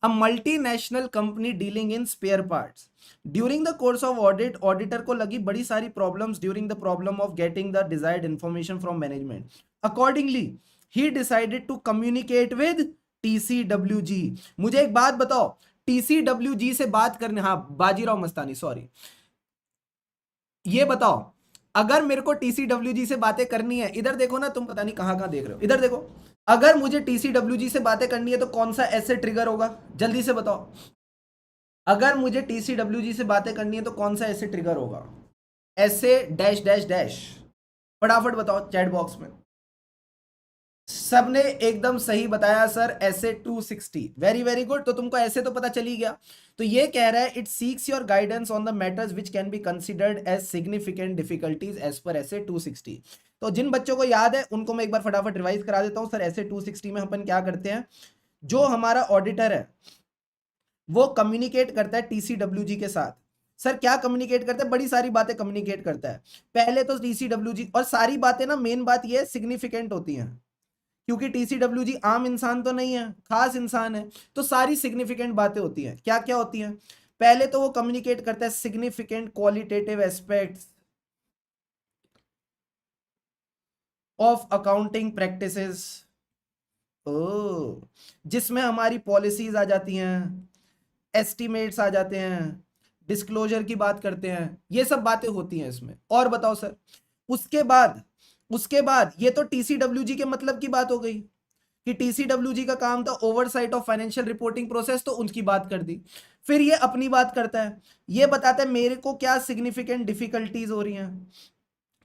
a multinational company dealing in spare parts. During the course of audit, auditor को लगी बड़ी सारी problems during the problem of getting the desired information from management. Accordingly, he decided to communicate with TCWG. मुझे एक बात बताओ, TCWG से बात करने, हाँ बाजीराव मस्तानी, सॉरी, ये बताओ, अगर मेरे को TCWG से बातें करनी है, इधर देखो ना, तुम पता नहीं कहां कहां देख रहे हो, इधर देखो, अगर मुझे TCWG से बातें करनी है तो कौन सा ऐसे ट्रिगर होगा, जल्दी से बताओ। अगर मुझे TCWG से बातें करनी है तो कौन सा ऐसे ट्रिगर होगा, ऐसे डैश डैश डैश, फटाफट बताओ चैट बॉक्स में। सबने एकदम सही बताया सर, ऐसे 260, वेरी वेरी गुड। तो तुमको ऐसे तो पता चली गया। तो ये कह रहा है it seeks your guidance on the matters which can be considered as significant difficulties as per SA 260। तो जिन बच्चों को याद है उनको मैं एक बार फटाफट रिवाइज करा देता हूं। सर ऐसे 260 में अपन क्या करते हैं, जो हमारा ऑडिटर है वो कम्युनिकेट करता है TCWG के साथ। सर क्या कम्युनिकेट करता है, बड़ी सारी बातें कम्युनिकेट करता है। पहले तो TCWG, और सारी बातें ना, मेन बात ये सिग्निफिकेंट होती हैं, क्योंकि TCWG आम इंसान तो नहीं है, खास इंसान है, तो सारी सिग्निफिकेंट बातें होती हैं। क्या क्या होती हैं, पहले तो वो कम्युनिकेट करता है significant qualitative aspects of accounting practices, oh, जिसमें हमारी पॉलिसीज आ जाती हैं, एस्टिमेट्स आ जाते हैं, डिस्क्लोजर की बात करते हैं, ये सब बातें होती हैं इसमें। और बताओ सर, उसके बाद ये तो TCWG के मतलब की बात हो गई कि TCWG का काम था oversight of financial reporting process, तो उनकी बात कर दी। फिर ये अपनी बात करता है, ये बताता है मेरे को क्या सिग्निफिकेंट डिफिकल्टीज हो रही हैं।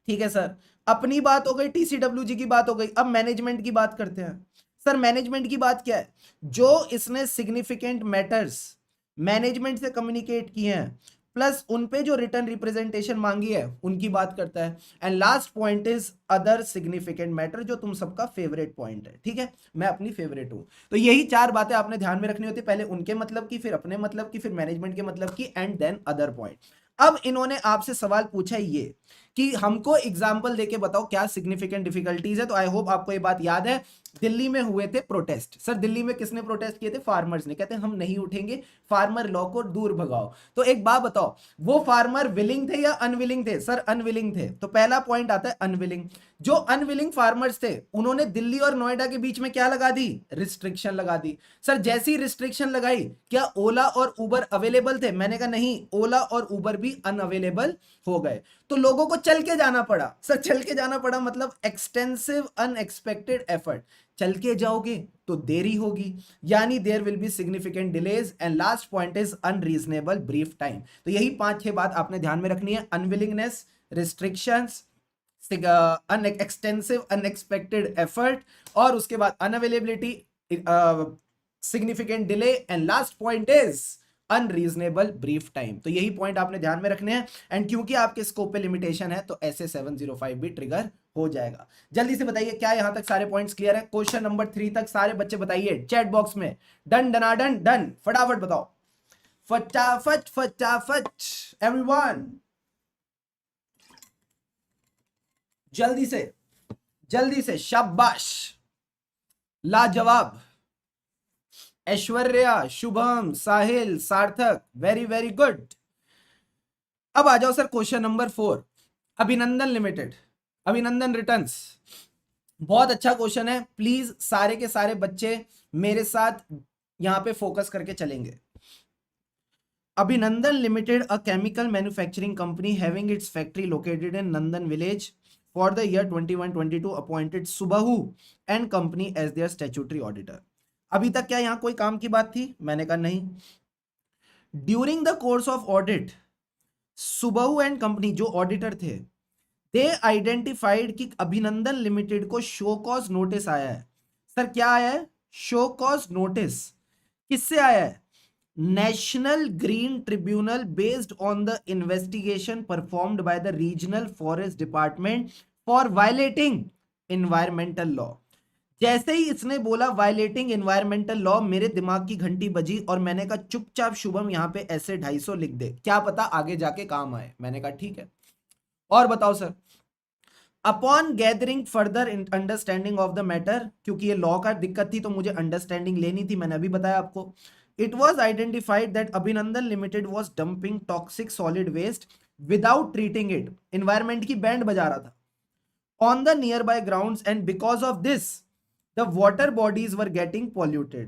ठीक है सर, अपनी बात हो गई, TCWG की बात हो गई। अब मैनेजमेंट की बात करते हैं। सर मैनेजमेंट की बात क्या है, जो इसने सिग्निफिकेंट मैटर्स मैनेजमेंट से कम्युनिकेट किए हैं, प्लस उन पे जो रिटर्न रिप्रेजेंटेशन मांगी है उनकी बात करता है। And last point is other significant matter, जो तुम सबका फेवरेट पॉइंट है। ठीक है, मैं अपनी फेवरेट हूं। तो यही चार बातें आपने ध्यान में रखनी होती, पहले उनके मतलब की, फिर अपने मतलब की, फिर मैनेजमेंट के मतलब की, एंड देन अदर पॉइंट। अब इन्होंने आपसे सवाल पूछा ये कि हमको एग्जाम्पल देके बताओ क्या सिग्निफिकेंट डिफिकल्टीज है। तो आई होप आपको ये बात याद है, दिल्ली में हुए थे प्रोटेस्ट। सर दिल्ली में किसने प्रोटेस्ट किए थे, फार्मर्स ने, कहते हैं हम नहीं उठेंगे, फार्मर लॉ को दूर भगाओ। तो एक बात बताओ, वो फार्मर विलिंग थे या अनविलिंग थे? सर अनविलिंग थे। तो पहला पॉइंट आता है अनविलिंग। जो अनविलिंग फार्मर्स थे उन्होंने दिल्ली और नोएडा के बीच में क्या लगा दी, रिस्ट्रिक्शन लगा दी। सर जैसी रिस्ट्रिक्शन लगाई, क्या ओला और उबर अवेलेबल थे? मैंने कहा नहीं, ओला और उबर भी अनअवेलेबल हो गए। तो लोगों को चल के जाना पड़ा। सर चल के जाना पड़ा मतलब एक्सटेंसिव अनएक्सपेक्टेड एफर्ट। चल के जाओगे तो देरी होगी, यानी there will be significant delays. And last point is unreasonable brief time. तो यही 5-6 बात आपने ध्यान में रखनी है, unwillingness, restrictions, extensive unexpected effort, और उसके बाद unavailability, significant delay, and last point is unreasonable brief time. तो यही पॉइंट आपने ध्यान में रखने हैं। एंड क्योंकि आपके स्कोप पे लिमिटेशन है तो ऐसे 705 भी ट्रिगर हो जाएगा। जल्दी से बताइए क्या यहां तक सारे पॉइंट्स क्लियर है? क्वेश्चन नंबर 3 तक सारे बच्चे बताइए चैट बॉक्स में। डन डनाडन डन, फटाफट बताओ, फटाफट फटाफट एवरीवन, जल्दी से शाबाश, लाजवाब, ऐश्वर्या, शुभम, साहिल, सार्थक, वेरी वेरी गुड। अब आ जाओ सर क्वेश्चन नंबर 4, अभिनंदन लिमिटेड, अभिनंदन रिटर्न्स। बहुत अच्छा क्वेश्चन है, प्लीज सारे के सारे बच्चे मेरे साथ यहां पे फोकस करके चलेंगे। अभिनंदन limited, a chemical manufacturing company having its factory located in Nandan village, for the year 21-22 appointed Subahu and company as their statutory auditor। अभी तक क्या यहां कोई काम की बात थी? मैंने कहा नहीं। During the course of audit, Subahu and company जो ऑडिटर थे, दे आइडेंटिफाइड कि अभिनंदन लिमिटेड को शो कॉज नोटिस आया है। सर क्या आया है? Show cause notice. किससे आया है? National green tribunal based on the investigation performed by the regional forest department for violating environmental law. जैसे ही इसने बोला वायलेटिंग एनवायरमेंटल लॉ, मेरे दिमाग की घंटी बजी और मैंने कहा चुपचाप शुभम यहाँ पे ऐसे 250 लिख दे, क्या पता आगे जाके काम आए। मैंने कहा ठीक है, और बताओ sir. Upon gathering further understanding of the matter, क्योंकि ये लॉ का दिक्कत थी तो मुझे अंडरस्टैंडिंग लेनी थी, मैंने अभी बताया आपको। It was identified that Abhinandan limited was dumping toxic solid waste without treating it, environment की बैंड बजा रहा था, on the nearby grounds, and because of this the water bodies were getting polluted.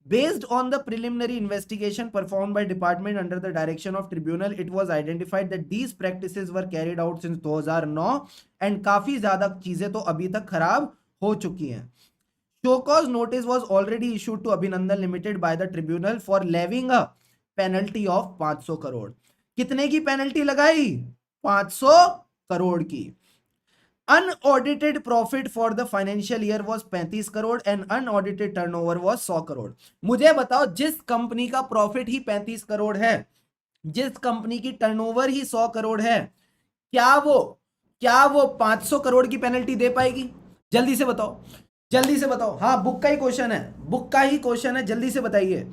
Based on the preliminary investigation performed by department under the direction of tribunal, it was identified that these practices were carried out since 2009 and काफी ज्यादा चीजें तो अभी तक खराब हो चुकी हैं. Show cause notice was already issued to Abhinandan Limited by the tribunal for levying a penalty of 500 crore. कितने की पेनल्टी लगाई? 500 करोड़ की. Unaudited profit for the financial year was 35 crore and unaudited turnover was 100 crore. मुझे बताओ, जिस कंपनी का प्रॉफिट ही 35 करोड़ है, जिस कंपनी की टर्नओवर ही 100 करोड़ है, क्या वो 500 करोड़ की पेनल्टी दे पाएगी? जल्दी से बताओ, जल्दी से बताओ. हाँ, बुक का ही क्वेश्चन है, बुक का ही क्वेश्चन है, जल्दी से बताइए.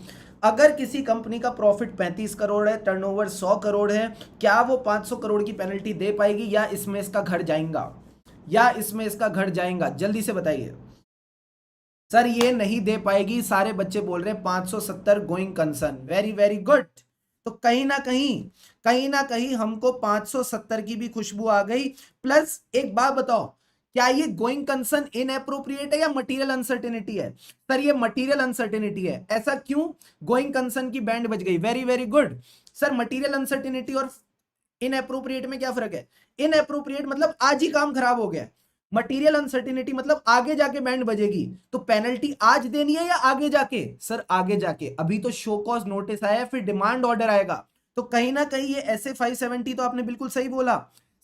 अगर किसी कंपनी का प्रॉफिट 35 करोड़ है, टर्नओवर 100 करोड़ है, क्या वो 500 करोड़ की पेनल्टी दे पाएगी या इसमें इसका घर जाएगा? या इसमें इसका घर जाएगा? जल्दी से बताइए. सर ये नहीं दे पाएगी. सारे बच्चे बोल रहे हैं 570 going concern. Very very good. तो कहीं ना कहीं हमको 570 की भी खुशबू आ गई. प्लस एक बात बताओ, क्या ये गोइंग कंसर्न इनएप्रोप्रिएट है या मटेरियल अनसर्टेनिटी है? सर ये मटेरियल अनसर्टेनिटी है. ऐसा क्यों? गोइंग कंसर्न की बैंड बज गई. Very very good. Sir material uncertainty और इनएप्रोप्रिएट में क्या फर्क है? इनएप्रोप्रिएट मतलब आज ही काम खराब हो गया. मटेरियल अनसर्टेनिटी मतलब आगे जाके बैंड बजेगी. तो पेनल्टी आज देनी है या आगे जाके? सर आगे जाके. अभी तो शो कॉज नोटिस आया है, फिर डिमांड ऑर्डर आएगा. तो कहीं ना कहीं ये ऐसे 570 तो आपने बिल्कुल सही बोला.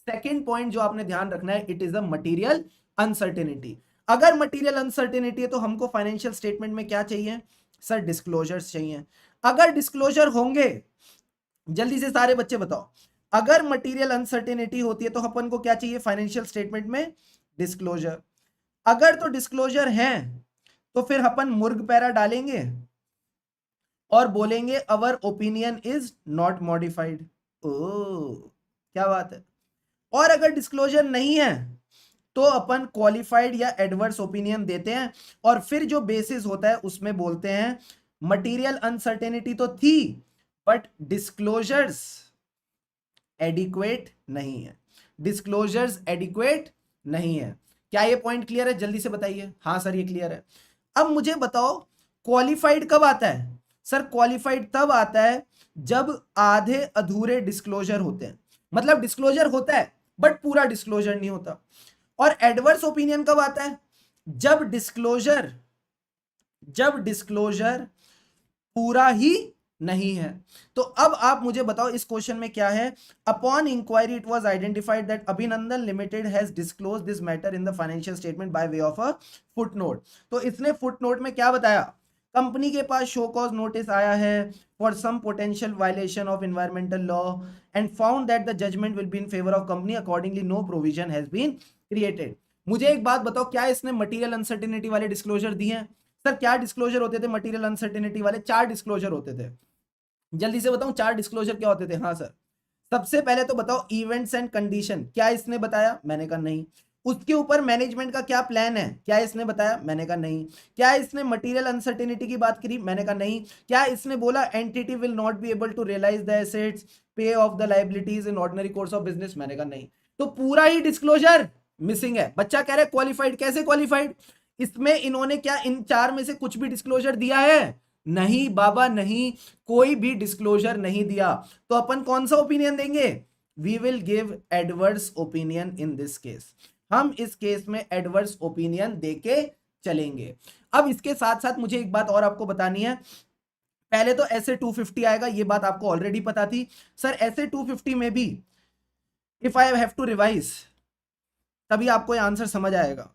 सेकेंड पॉइंट जो आपने ध्यान रखना है, it is a material uncertainty. अगर मटेरियल अनसर्टेनिटी है तो हमको फाइनेंशियल स्टेटमेंट में क्या चाहिए? सर डिस्क्लोजर्स चाहिए. अगर डिस्क्लोजर होंगे, जल्दी से सारे बच्चे बताओ, अगर मटेरियल अनसर्टेनिटी होती है तो अपन को क्या चाहिए फाइनेंशियल स्टेटमेंट में? डिस्क्लोजर. अगर तो डिस्क्लोजर है तो फिर अपन मुर्ग पैरा डालेंगे और बोलेंगे अवर ओपिनियन इज नॉट मॉडिफाइड. ओ क्या बात है. और अगर डिस्क्लोजर नहीं है तो अपन क्वालिफाइड या एडवर्स ओपिनियन देते हैं और फिर जो बेसिस होता है उसमें बोलते हैं मटेरियल अनसर्टेनिटी तो थी बट डिस्क्लोजर्स एडिक्वेट नहीं है. डिस्क्लोजर्स एडिक्वेट नहीं है. क्या ये पॉइंट क्लियर है? जल्दी से बताइए. हाँ सर ये क्लियर है. अब मुझे बताओ क्वालिफाइड कब आता है? सर क्वालिफाइड तब आता है जब आधे अधूरे डिस्क्लोजर होते हैं. मतलब डिस्क्लोजर होता है बट पूरा डिस्क्लोजर नहीं होता. और एडवर्स ओपिनियन कब आता है? जब डिस्क्लोजर पूरा ही नहीं है. तो अब आप मुझे बताओ इस क्वेश्चन में क्या है? Upon inquiry it was identified that Abhinandan limited has disclose this matter in the financial statement by way of a footnote. तो इसने फुटनोट में क्या बताया? कंपनी के पास शो कॉज नोटिस आया है for some potential violation of environmental law and found that the judgement will be in favour of company, accordingly no provision has been created. मुझे एक बात बताओ, क्या इसने मटेरियल अनसर्टेनिटी वाले डिस्क्लोजर दिए हैं? सर क्या डिस्क्लोजर होते थे मटेरियल अनसर्टेनिटी वाले? 4 डिस्क्लोजर होते थे. जल्दी से बताऊं 4 डिस्क्लोजर क्या होते थे? हाँ सर. सबसे पहले तो बताओ इवेंट्स एंड कंडीशन. क्या इसने बताया? मैंने कहा नहीं. उसके ऊपर मैनेजमेंट का क्या प्लान है? क्या इसने बताया? मैंने कहा नहीं. क्या इसने मटेरियल अनसर्टेनिटी की बात करी? मैंने कहा नहीं. क्या इसने बोला entity will not be able to realise the assets, pay off the liabilities in ordinary course of business? मैंने कहा नहीं. तो पूरा ही डिस्क्लोजर मिसिंग है. बच्चा कह रहा है क्वालिफाइड. कैसे क्वालिफाइड? इसमें इन्होंने क्या इन 4 में से कुछ भी डिस्क्लोजर दिया है? नहीं बाबा नहीं, कोई भी डिस्क्लोजर नहीं दिया. तो अपन कौन सा ओपिनियन देंगे? We will give adverse opinion in this case. हम इस केस में एडवर्स ओपिनियन देके चलेंगे. अब इसके साथ साथ मुझे एक बात और आपको बतानी है. पहले तो ऐसे 250 आएगा, ये बात आपको ऑलरेडी पता थी. सर ऐसे 250 में भी if I have to revise तभी आपको ये आंसर समझ आएगा.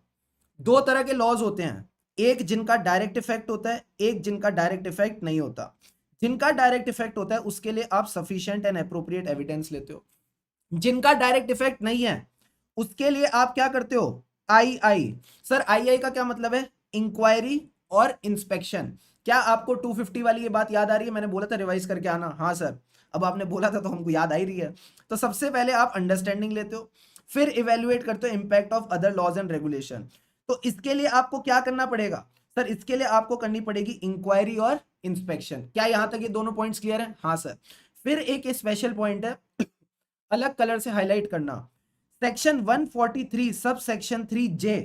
2 तरह के लॉज होते हैं, एक जिनका डायरेक्ट इफेक्ट होता है, एक जिनका डायरेक्ट इफेक्ट नहीं होता. जिनका डायरेक्ट इफेक्ट होता है उसके लिए आप सफिशिएंट एंड एप्रोप्रिएट एविडेंस लेते हो. जिनका डायरेक्ट इफेक्ट नहीं है उसके लिए आप क्या करते हो? आई. सर आई का क्या मतलब है? इंक्वायरी और इंस्पेक्शन। क्या आपको 250 वाली ये बात याद आ रही है? मैंने बोला था रिवाइज करके आना। हाँ सर, अब आपने बोला था तो हमको याद आ ही रही है। तो सबसे पहले आप अंडरस्टैंडिंग लेते हो, फिर इवेल्युएट करते हो impact of other laws and regulation. तो इसके लिए आपको क्या करना पड़ेगा सर? इसके लिए आपको करनी पड़ेगी इंक्वायरी और इंस्पेक्शन। क्या यहां तक ये दोनों पॉइंट्स क्लियर है? हाँ सर। फिर एक स्पेशल पॉइंट है, अलग कलर से हाईलाइट करना, section 143 sub section 3J।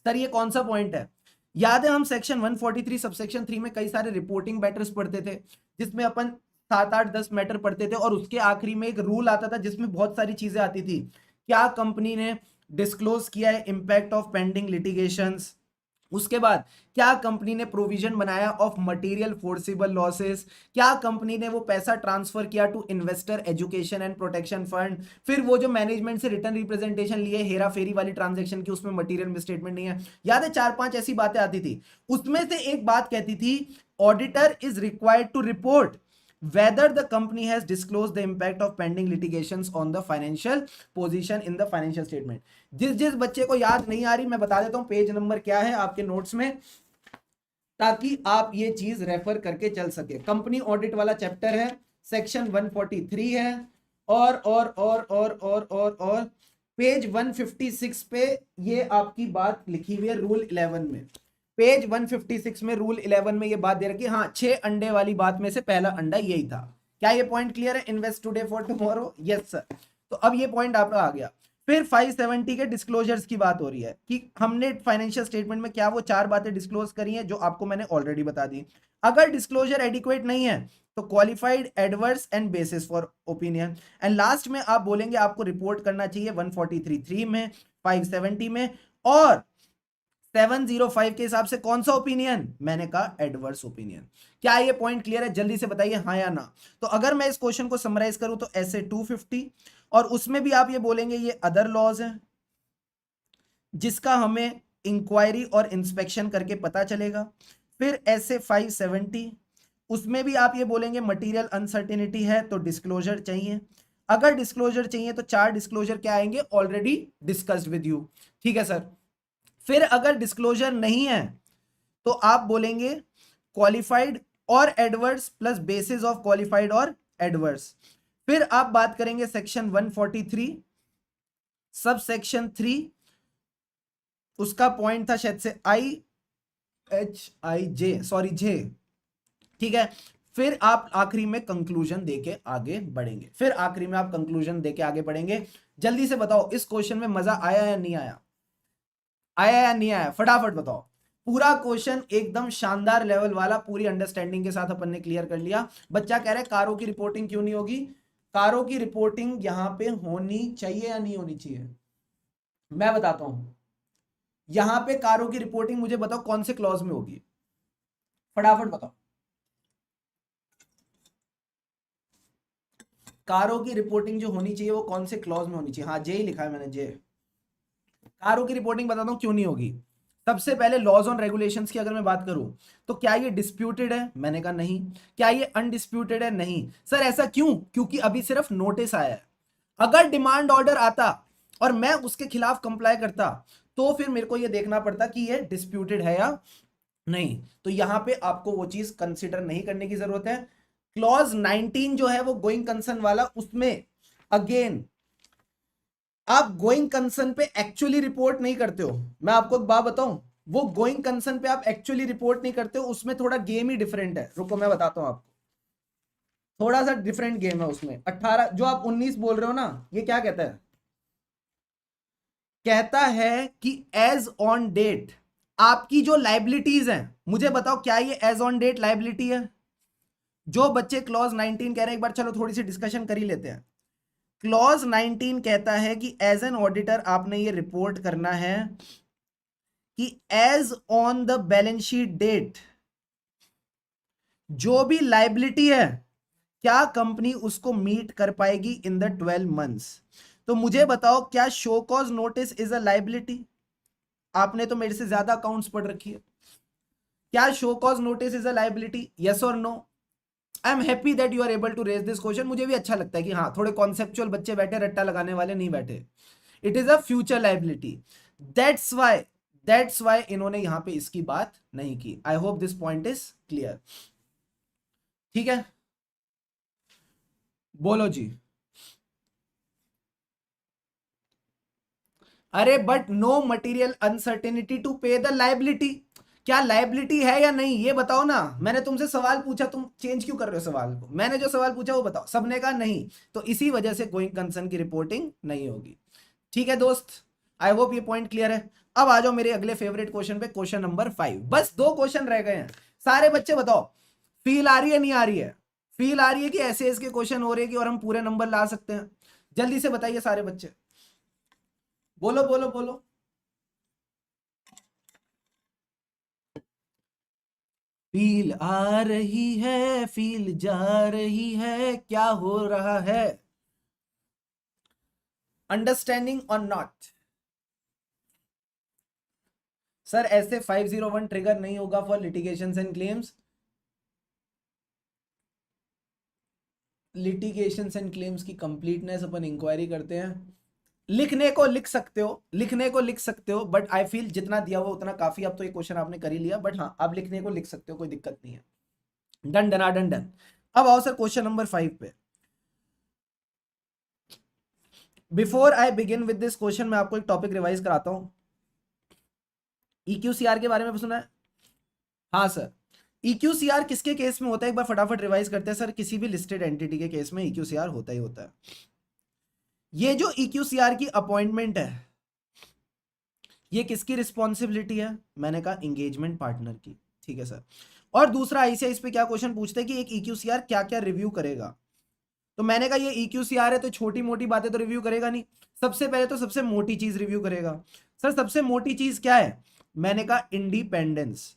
Sir ये कौन सा पॉइंट है? याद है हम सेक्शन 143 सब सेक्शन 3 में कई सारे रिपोर्टिंग मैटर्स पढ़ते थे, जिसमें अपन 7 8 10 मैटर पढ़ते थे, और उसके आखिरी में एक रूल आता था जिसमें बहुत सारी चीजें आती थी। क्या कंपनी ने डिस्क्लोज किया है इम्पैक्ट ऑफ पेंडिंग लिटिगेशंस, उसके बाद क्या कंपनी ने प्रोविजन बनाया ऑफ मटेरियल फोर्सिबल लॉसेस, क्या कंपनी ने वो पैसा ट्रांसफर किया to investor education and protection fund, फिर वो जो मैनेजमेंट से रिटर्न रिप्रेजेंटेशन लिए हेरा फेरी वाली ट्रांजैक्शन की, उसमें मटेरियल मिसस्टेटमेंट नहीं है। याद है 4 5 ऐसी बातें आती थी। उसमें से एक बात कहती थी auditor is required to report whether the company has disclosed the impact of pending litigations on the financial position in the financial statement। जिस बच्चे को याद नहीं आ रही मैं बता देता हूं पेज नंबर क्या है आपके नोट्स में, ताकि आप ये चीज रेफर करके चल सके। कंपनी ऑडिट वाला चैप्टर है, सेक्शन 143 है, और पेज 156 पे ये आपकी बात लिखी हुई है रूल 11 में। पेज 156 में रूल 11 में ये बात दे रखी है। हाँ, 6 अंडे वाली बात में से पहला अंडा यही था। क्या ये पॉइंट क्लियर है? Invest today for tomorrow. Yes sir. तो अब ये पॉइंट आपका आ गया। फिर 570 के डिस्क्लोजर्स की बात हो रही है कि हमने फाइनेंशियल स्टेटमेंट में क्या वो 4 बातें डिस्क्लोज करी हैं जो आपको मैंने ऑलरेडी बता दी। अगर डिस्क्लोजर एडिक्वेट नहीं है तो qualified adverse and bases for opinion, and last में आप बोलेंगे आपको रिपोर्ट करना चाहिए 143(3) में, 570 में, और 705 के हिसाब से कौन सा ओपिनियन? मैंने कहा एडवर्स ओपिनियन। क्या ये पॉइंट क्लियर है? जल्दी से बताइए हाँ या ना। तो अगर मैं इस क्वेश्चन को समराइज करूं तो ऐसे 250, और उसमें भी आप ये बोलेंगे ये अदर लॉज है जिसका हमें इंक्वायरी और इंस्पेक्शन करके पता चलेगा। फिर ऐसे 570, उसमें भी आप ये बोलेंगे मटीरियल अनसर्टेनिटी है तो डिस्क्लोजर चाहिए। अगर डिस्क्लोजर चाहिए तो 4 डिस्क्लोजर क्या आएंगे? Already discussed with you. ठीक है सर। फिर अगर डिस्क्लोजर नहीं है तो आप बोलेंगे क्वालिफाइड और adverse plus basis of qualified और एडवर्स। फिर आप बात करेंगे सेक्शन 143 सब सेक्शन 3, उसका पॉइंट था शायद से जे। ठीक है। फिर आप आखिरी में कंक्लूजन देके आगे बढ़ेंगे। जल्दी से बताओ इस क्वेश्चन में मजा आया या नहीं आया? आया या नहीं आया? फटाफट बताओ। पूरा क्वेश्चन एकदम शानदार लेवल वाला, पूरी अंडरस्टैंडिंग के साथ अपन ने क्लियर कर लिया। बच्चा कह रहा है कारों की रिपोर्टिंग क्यों नहीं होगी? कारों की रिपोर्टिंग यहां पे होनी चाहिए या नहीं होनी चाहिए? मैं बताता हूं। यहां पे कारों की रिपोर्टिंग मुझे बताओ कौन से क्लॉज में होगी? फटाफट बताओ। कारों की रिपोर्टिंग जो होनी चाहिए वो कौन से क्लॉज में होनी चाहिए? हाँ, जे ही लिखा है मैंने, जे। कारों की रिपोर्टिंग बताता हूं क्यों नहीं होगी। सबसे पहले लॉज ऑन रेगुलेशंस की अगर मैं बात करूं तो क्या ये डिस्प्यूटेड है? मैंने कहा नहीं। क्या ये अनडिस्प्यूटेड है? नहीं। सर ऐसा क्यों? क्योंकि अभी सिर्फ नोटिस आया है। अगर डिमांड ऑर्डर आता और मैं उसके खिलाफ कंप्लाई करता तो फिर मेरे को ये देखना पड़ता कि ये डिस्प्यूटेड है या नहीं। तो यहां पे आपको वो चीज कंसिडर नहीं करने की जरूरत है। क्लॉज 19 जो है वो गोइंग कंसर्न वाला, उसमें अगेन आप गोइंग कंसर्न पे एक्चुअली रिपोर्ट नहीं करते हो। मैं आपको एक बात बताऊं, वो गोइंग कंसर्न पे आप एक्चुअली रिपोर्ट नहीं करते हो, उसमें थोड़ा गेम ही डिफरेंट है। रुको मैं बताता हूं आपको, थोड़ा सा डिफरेंट गेम है उसमें। 18 जो आप 19 बोल रहे हो ना, ये क्या कहता है? कहता है कि एज ऑन डेट आपकी जो लाइबिलिटीज हैं, मुझे बताओ क्या ये एज ऑन डेट लाइबिलिटी है? जो बच्चे क्लॉज 19 कह रहे हैं एक बार चलो थोड़ी सी डिस्कशन कर ही लेते हैं। क्लॉज 19 कहता है कि एज एन ऑडिटर आपने ये रिपोर्ट करना है कि as on the balance sheet date जो भी लाइबिलिटी है क्या कंपनी उसको मीट कर पाएगी इन द 12 मंथ्स। तो मुझे बताओ क्या show cause notice is a liability? आपने तो मेरे से ज्यादा अकाउंट्स पढ़ रखी है। क्या show cause notice is a liability? Yes or no? I am happy that you are able to raise this question. मुझे भी अच्छा लगता है कि हाँ थोड़े कॉन्सेप्चुअल बच्चे बैठे, रट्टा लगाने वाले नहीं बैठे। It is a future liability. That's why that's why इन्होंने यहां पे इसकी बात नहीं की। I hope this point is clear. ठीक है, बोलो जी। अरे but no material uncertainty to pay the liability. क्या लाइबिलिटी है या नहीं ये बताओ ना। मैंने तुमसे सवाल पूछा, तुम चेंज क्यों कर रहे हो सवाल को। मैंने जो सवाल पूछा वो बताओ। सबने कहा नहीं, तो इसी वजह से गोइंग कंसर्न की रिपोर्टिंग नहीं होगी। ठीक है दोस्त, आई होप ये पॉइंट क्लियर है। अब आ जाओ मेरे अगले फेवरेट क्वेश्चन पे, क्वेश्चन नंबर 5। बस 2 क्वेश्चन रह गए हैं। सारे बच्चे बताओ, फील आ रही है नहीं आ रही है। फील आ रही है कि ऐसे इसके क्वेश्चन हो रहे हैं कि और हम पूरे नंबर ला सकते हैं। जल्दी से बताइए सारे बच्चे, बोलो बोलो बोलो। फील आ रही है, फील जा रही है, क्या हो रहा है। अंडरस्टैंडिंग और नॉट। सर ऐसे 501 ट्रिगर नहीं होगा for litigations and claims. Litigations and claims की कंप्लीटनेस अपन इंक्वायरी करते हैं। लिखने को लिख सकते हो, लिखने को लिख सकते हो, बट आई फील जितना दिया हुआ उतना काफी। अब तो ये क्वेश्चन आपने कर ही लिया, बट हाँ आप लिखने को लिख सकते हो, कोई दिक्कत नहीं है। Done done done done. अब आओ सर क्वेश्चन नंबर 5 पे। Before I begin with this question मैं आपको एक टॉपिक रिवाइज कराता हूं। EQCR के बारे में सुना है? हाँ सर। EQCR किसके केस में होता है, एक बार फटाफट रिवाइज करते हैं सर। किसी भी लिस्टेड एंटिटी के केस में EQCR होता ही होता है। ये जो EQCR की अपॉइंटमेंट है, ये किसकी रिस्पॉन्सिबिलिटी है? मैंने कहा एंगेजमेंट पार्टनर की। ठीक है सर। और दूसरा आईसीआई इस पे क्या क्वेश्चन पूछते हैं कि एक EQCR क्या क्या रिव्यू करेगा। तो मैंने कहा ये EQCR है तो छोटी मोटी बातें तो रिव्यू करेगा नहीं। सबसे पहले तो सबसे मोटी चीज रिव्यू करेगा। सर सबसे मोटी चीज क्या है? मैंने कहा इंडिपेंडेंस।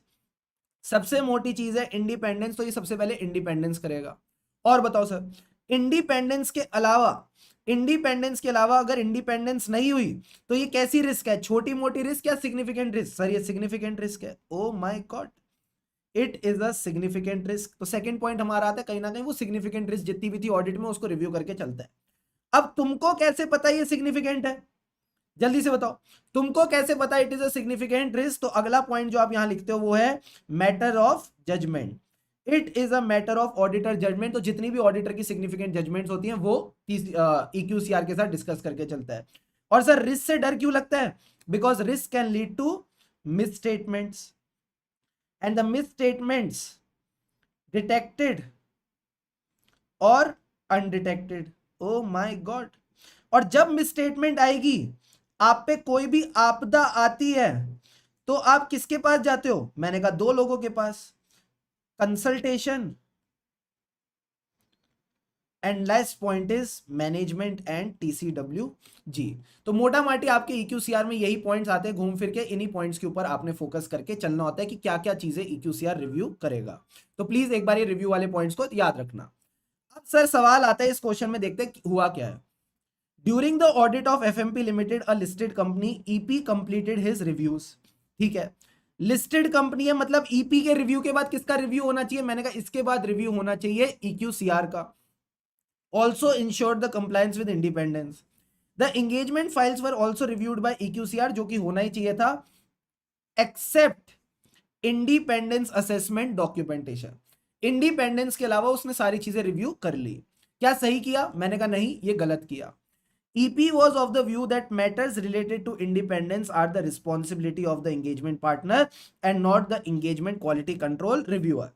सबसे मोटी चीज है इंडिपेंडेंस, तो ये सबसे पहले इंडिपेंडेंस करेगा। और बताओ सर, इंडिपेंडेंस के अलावा, इंडिपेंडेंस के अलावा अगर इंडिपेंडेंस नहीं हुई तो ये कैसी रिस्क है? छोटी मोटी रिस्क या सिग्निफिकेंट रिस्क? सर ये सिग्निफिकेंट रिस्क है। ओ my God, it is a significant risk. तो सेकंड पॉइंट हमारा आता है, कहीं ना कहीं वो सिग्निफिकेंट रिस्क जितनी भी थी ऑडिट में उसको रिव्यू करके चलता है। अब तुमको कैसे पता ये सिग्निफिकेंट है? जल्दी से बताओ, तुमको कैसे पता it is a significant risk? तो अगला पॉइंट जो आप यहां लिखते हो वो है matter of judgement. It is a matter of auditor judgement. तो जितनी भी ऑडिटर की सिग्निफिकेंट जजमेंट्स होती हैं वो EQCR के साथ डिस्कस करके चलता है। और सर रिस्क से डर क्यों लगता है? Because risk can lead to misstatements and the misstatements detected और अनडिटेक्टेड। Oh my god. और जब मिसस्टेटमेंट आएगी, आप पे कोई भी आपदा आती है, तो आप किसके पास जाते हो? मैंने कहा 2 लोगों के पास, consultation and last point is management and TCW ji. तो मोटा माटी आपके EQCR में यही पॉइंट्स आते हैं, घूम फिर के इन्हीं पॉइंट्स के ऊपर आपने फोकस करके चलना होता है कि क्या क्या चीजें EQCR रिव्यू करेगा। तो प्लीज एक बार ये रिव्यू वाले पॉइंट्स को याद रखना। अब सर सवाल आता है इस क्वेश्चन में, देखते हैं हुआ क्या है। During the audit of FMP limited a listed company EP completed his reviews. ठीक है, लिस्टेड कंपनी है मतलब EP के रिव्यू के बाद किसका रिव्यू होना चाहिए? मैंने कहा इसके बाद रिव्यू होना चाहिए EQCR का। Also ensured the compliance with independence. The engagement files were also reviewed by EQCR, जो कि होना ही चाहिए था, except independence assessment documentation. Independence के अलावा उसने सारी चीजें रिव्यू कर ली। क्या सही किया? मैंने कहा नहीं, ये गलत किया। EP was of the view that matters related to independence are the responsibility of the engagement partner and not the engagement quality control reviewer.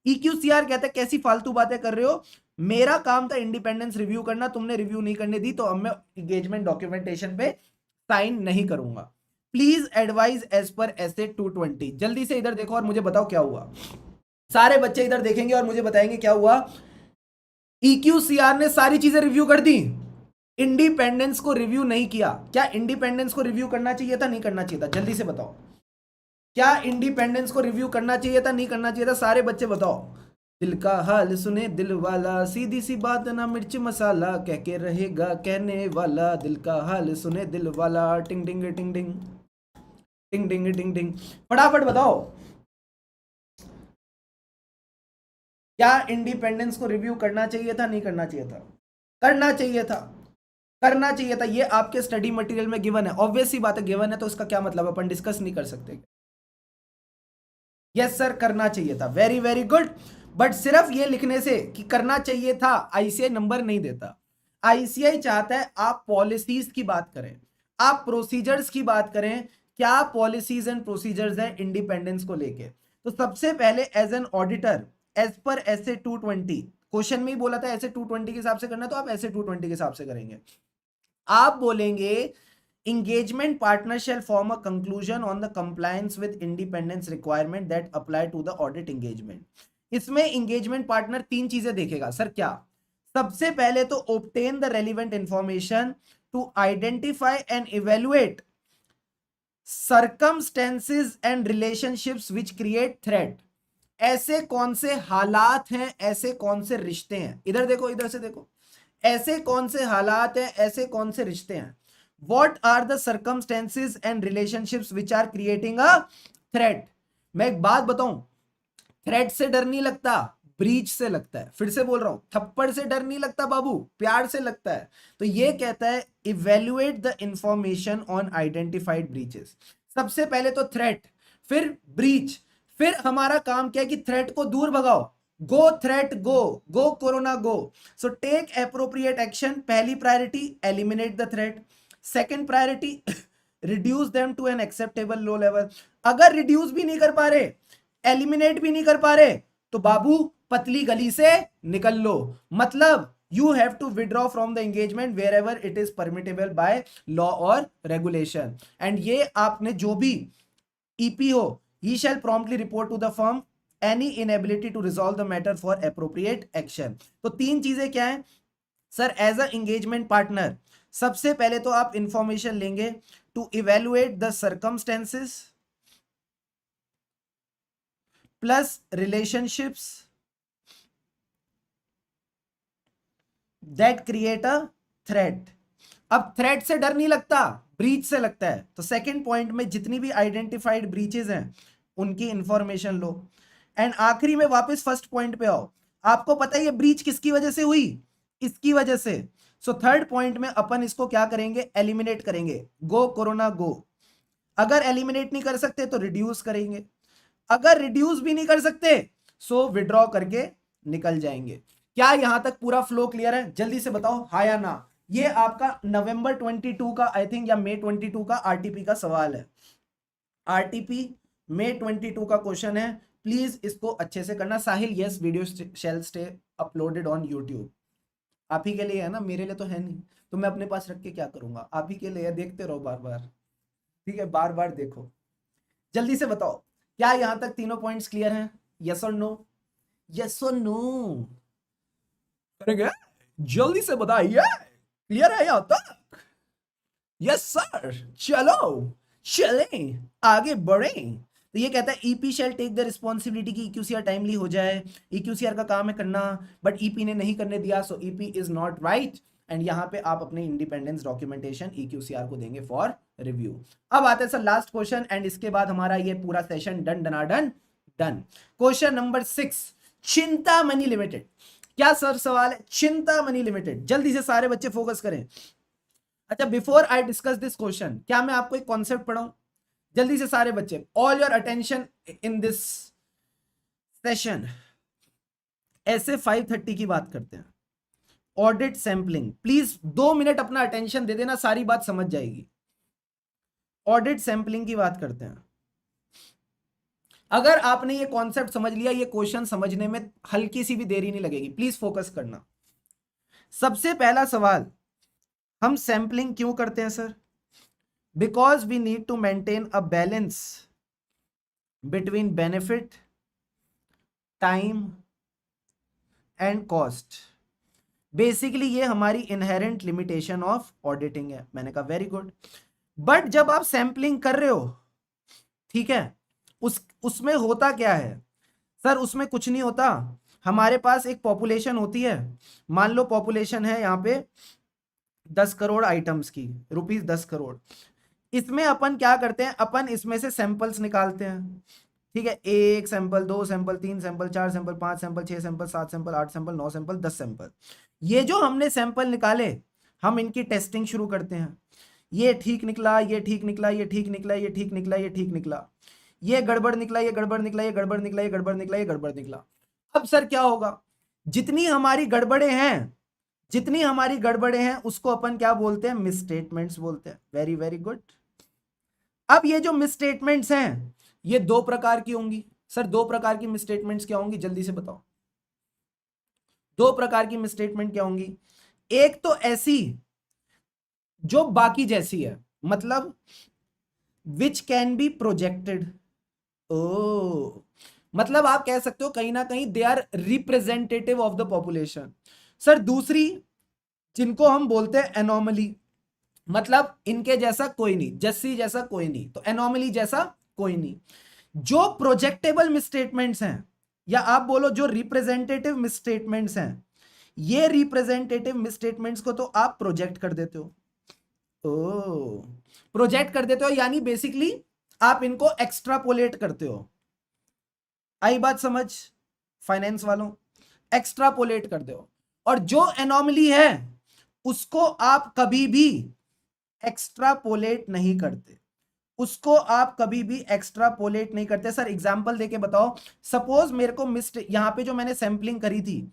EQCR कहता है कैसी फालतू बातें कर रहे हो, मेरा काम था इंडिपेंडेंस रिव्यू करना, तुमने रिव्यू नहीं करने दी, तो अब मैं एंगेजमेंट डॉक्यूमेंटेशन पे साइन नहीं करूंगा। Please advise as per SA 220। जल्दी से इधर देखो और मुझे बताओ क्या हुआ। सारे बच्चे इधर देखेंगे और मुझे बताएंगे क्या हुआ। EQCR ने सारी चीजें रिव्यू कर दी, इंडिपेंडेंस को रिव्यू नहीं किया। क्या इंडिपेंडेंस को रिव्यू करना चाहिए था, नहीं करना चाहिए था? जल्दी से बताओ, क्या इंडिपेंडेंस को रिव्यू करना चाहिए था, नहीं करना चाहिए था? सारे बच्चे बताओ। दिल का हाल सुने दिल वाला, सीधी सी बात ना मिर्च मसाला, कह के रहेगा कहने वाला, दिल का हाल सुने दिल वाला। टिंग टिंग टिंग टिंग टिंग टिंग टिंग टिंग। फटाफट बताओ, क्या इंडिपेंडेंस को रिव्यू करना चाहिए था, नहीं करना चाहिए था? करना चाहिए था। करना चाहिए था, ये आपके स्टडी मटेरियल में गिवन है, ऑब्वियस सी बात है, गिवन है तो इसका क्या मतलब, अपन डिस्कस नहीं कर सकते। यस सर, करना चाहिए था, वेरी वेरी गुड। बट सिर्फ ये लिखने से कि करना चाहिए था आईसीआई नंबर नहीं देता। आईसीआई चाहता है आप पॉलिसीज की बात करें, आप प्रोसीजर्स की बात करें, क्या पॉलिसीज एंड प्रोसीजर्स है इंडिपेंडेंस को लेके। तो सबसे पहले as an auditor, as per SA 220, question में ही बोला था एसए 220 के हिसाब से करना, तो आप एसए 220 के हिसाब से करेंगे। आप बोलेंगे engagement partner shall form a conclusion on the compliance with independence requirement that apply to the audit engagement। इसमें engagement partner तीन चीजें देखेगा सर, क्या? सबसे पहले तो obtain the relevant information to identify and evaluate circumstances and relationships which create threat। ऐसे कौन से हालात हैं, ऐसे कौन से रिश्ते हैं, इधर देखो, इधर से देखो, ऐसे कौन से हालात हैं, ऐसे कौन से रिश्ते हैं। What are the circumstances and relationships which are creating a threat। मैं एक बात बताऊं, थ्रेट से डर नहीं लगता, ब्रीच से लगता है। फिर से बोल रहा हूं, थप्पड़ से डर नहीं लगता बाबू, प्यार से लगता है। तो ये कहता है evaluate the information on identified breaches. सबसे पहले तो थ्रेट, फिर ब्रीच, फिर हमारा काम क्या है कि थ्रेट को दूर भगाओ। Go threat go, go corona go. So take appropriate action, पहली priority eliminate the threat, second priority reduce them to an acceptable low level. अगर रिड्यूस भी नहीं कर पा रहे, एलिमिनेट भी नहीं कर पा रहे, तो बाबू पतली गली से निकल लो। मतलब you have to withdraw from the engagement wherever it is permissible by law और रेगुलेशन। एंड ये आपने जो भी ईपी हो, he shall promptly report to the firm any inability to resolve the matter for appropriate action. तो तीन चीजें क्या है sir as a engagement partner? सबसे पहले तो आप इंफॉर्मेशन लेंगे to evaluate the circumstances plus relationships that create a threat. अब थ्रेट से डर नहीं लगता, ब्रीच से लगता है। तो सेकंड पॉइंट में जितनी भी आइडेंटिफाइड ब्रीचेस हैं उनकी इंफॉर्मेशन लो। एंड आखिरी में वापस फर्स्ट पॉइंट पे आओ, आपको पता है ये ब्रीच किसकी वजह से हुई, इसकी वजह से। सो थर्ड पॉइंट में अपन इसको क्या करेंगे, एलिमिनेट करेंगे, गो कोरोना गो। अगर एलिमिनेट नहीं कर सकते तो रिड्यूस करेंगे, अगर रिड्यूस भी नहीं कर सकते सो विड्रॉ करके निकल जाएंगे। क्या यहां तक पूरा फ्लो क्लियर है? जल्दी से बताओ हाँ या ना। ये आपका नवंबर 22 का आई थिंक या मई 22 का आरटीपी का सवाल है। आरटीपी मई 22 का क्वेश्चन है, प्लीज इसको अच्छे से करना। Sahil yes, video shall stay uploaded on YouTube. आप ही के लिए है ना, मेरे लिए तो है नहीं, तो मैं अपने पास रख के क्या करूंगा, आप ही के लिए, देखते रहो बार बार, ठीक है, बार बार देखो। जल्दी से बताओ, क्या यहां तक तीनों पॉइंट्स क्लियर हैं? Yes or no, yes or no करेंगे, जल्दी से बताइए, क्लियर है यहां तक? यस सर, चलो चलें आगे बढ़ें। तो ये कहता है EP shall take the responsibility की इक्यूसीआर टाइमली हो जाए। इक्यूसीआर का काम है करना, बट ईपी ने नहीं करने दिया, so EP is not right. And यहां पे आप अपने इंडिपेंडेंस डॉक्यूमेंटेशन इक्यूसीआर को देंगे फॉर रिव्यू। अब आते हैं सर लास्ट क्वेश्चन, एंड इसके बाद हमारा ये पूरा सेशन डन डनाडन done. Question number 6, Chintamani limited. क्या सर सवाल है? चिंतामणि लिमिटेड, जल्दी से सारे बच्चे फोकस करें। अच्छा, before I discuss this question, क्या मैं आपको एक कॉन्सेप्ट पढ़ाऊं? जल्दी से सारे बच्चे, all your attention in this session. ऐसे 5:30 की बात करते हैं, ऑडिट सैंपलिंग। प्लीज 2 मिनट अपना अटेंशन दे देना, सारी बात समझ जाएगी। ऑडिट सैंपलिंग की बात करते हैं। अगर आपने ये कॉन्सेप्ट समझ लिया, ये क्वेश्चन समझने में हल्की सी भी देरी नहीं लगेगी, प्लीज फोकस करना। सबसे पहला सवाल, हम सैंपलिंग क्यों करते हैं sir? Because we need to maintain a balance between benefit, time and cost. Basically ये हमारी इनहेरेंट लिमिटेशन ऑफ ऑडिटिंग है। मैंने कहा वेरी गुड। बट जब आप सैंपलिंग कर रहे हो, ठीक है, उसमें होता क्या है सर? उसमें कुछ नहीं होता। हमारे पास एक पॉपुलेशन होती है, मान लो पॉपुलेशन है यहाँ पे 10 करोड़ आइटम्स की, रुपीस 10 करोड़। इसमें अपन क्या करते हैं, अपन इसमें से सैंपल्स निकालते हैं, ठीक है, 1 sample, 2 sample, 3 sample, 4 sample, 5 sample, 6 sample, 7 sample, 8 sample, 9 sample, 10 sample. ये जो हमने सैंपल निकाले, हम इनकी टेस्टिंग शुरू करते हैं। ये ठीक निकला, ये ठीक निकला, ये ठीक निकला, ये ठीक निकला, ये ठीक निकला, ये गड़बड़ निकला, ये गड़बड़ निकला, ये गड़बड़ निकला, ये गड़बड़ निकला, ये गड़बड़ निकला। अब सर क्या होगा, जितनी हमारी गड़बड़े हैं, जितनी हमारी गड़बड़े हैं उसको अपन क्या बोलते हैं, मिसस्टेटमेंट्स बोलते हैं। Very very good. अब ये जो मिसस्टेटमेंट्स हैं ये दो प्रकार की होंगी। सर दो प्रकार की मिसस्टेटमेंट्स क्या होंगी, जल्दी से बताओ। दो प्रकार की मिसस्टेटमेंट क्या होंगी, एक तो ऐसी जो बाकी जैसी है, मतलब विच कैन बी प्रोजेक्टेड। ओ मतलब आप कह सकते हो कहीं ना कहीं they are representative of the population. Sir दूसरी जिनको हम बोलते हैं एनोमली, मतलब इनके जैसा कोई नहीं, जस्सी जैसा कोई नहीं, तो एनोमली जैसा कोई नहीं। जो प्रोजेक्टेबल मिसस्टेटमेंट्स हैं, या आप बोलो जो रिप्रेजेंटेटिव मिसस्टेटमेंट्स हैं, ये रिप्रेजेंटेटिव मिसस्टेटमेंट्स को तो आप प्रोजेक्ट कर देते हो। ओ प्रोजेक्ट कर देते हो यानी बेसिकली आप इनको एक्स्ट्रापोलेट करते हो। आई बात समझ फाइनेंस वालों, एक्स्ट्रापोलेट कर दो। और जो एनोमली है उसको आप कभी भी एक्स्ट्रापोलेट नहीं करते, उसको आप कभी भी एक्स्ट्रापोलेट नहीं करते। सर एग्जांपल देके बताओ। सपोज मेरे को मिस्टेक, यहां पे जो मैंने सैंपलिंग करी थी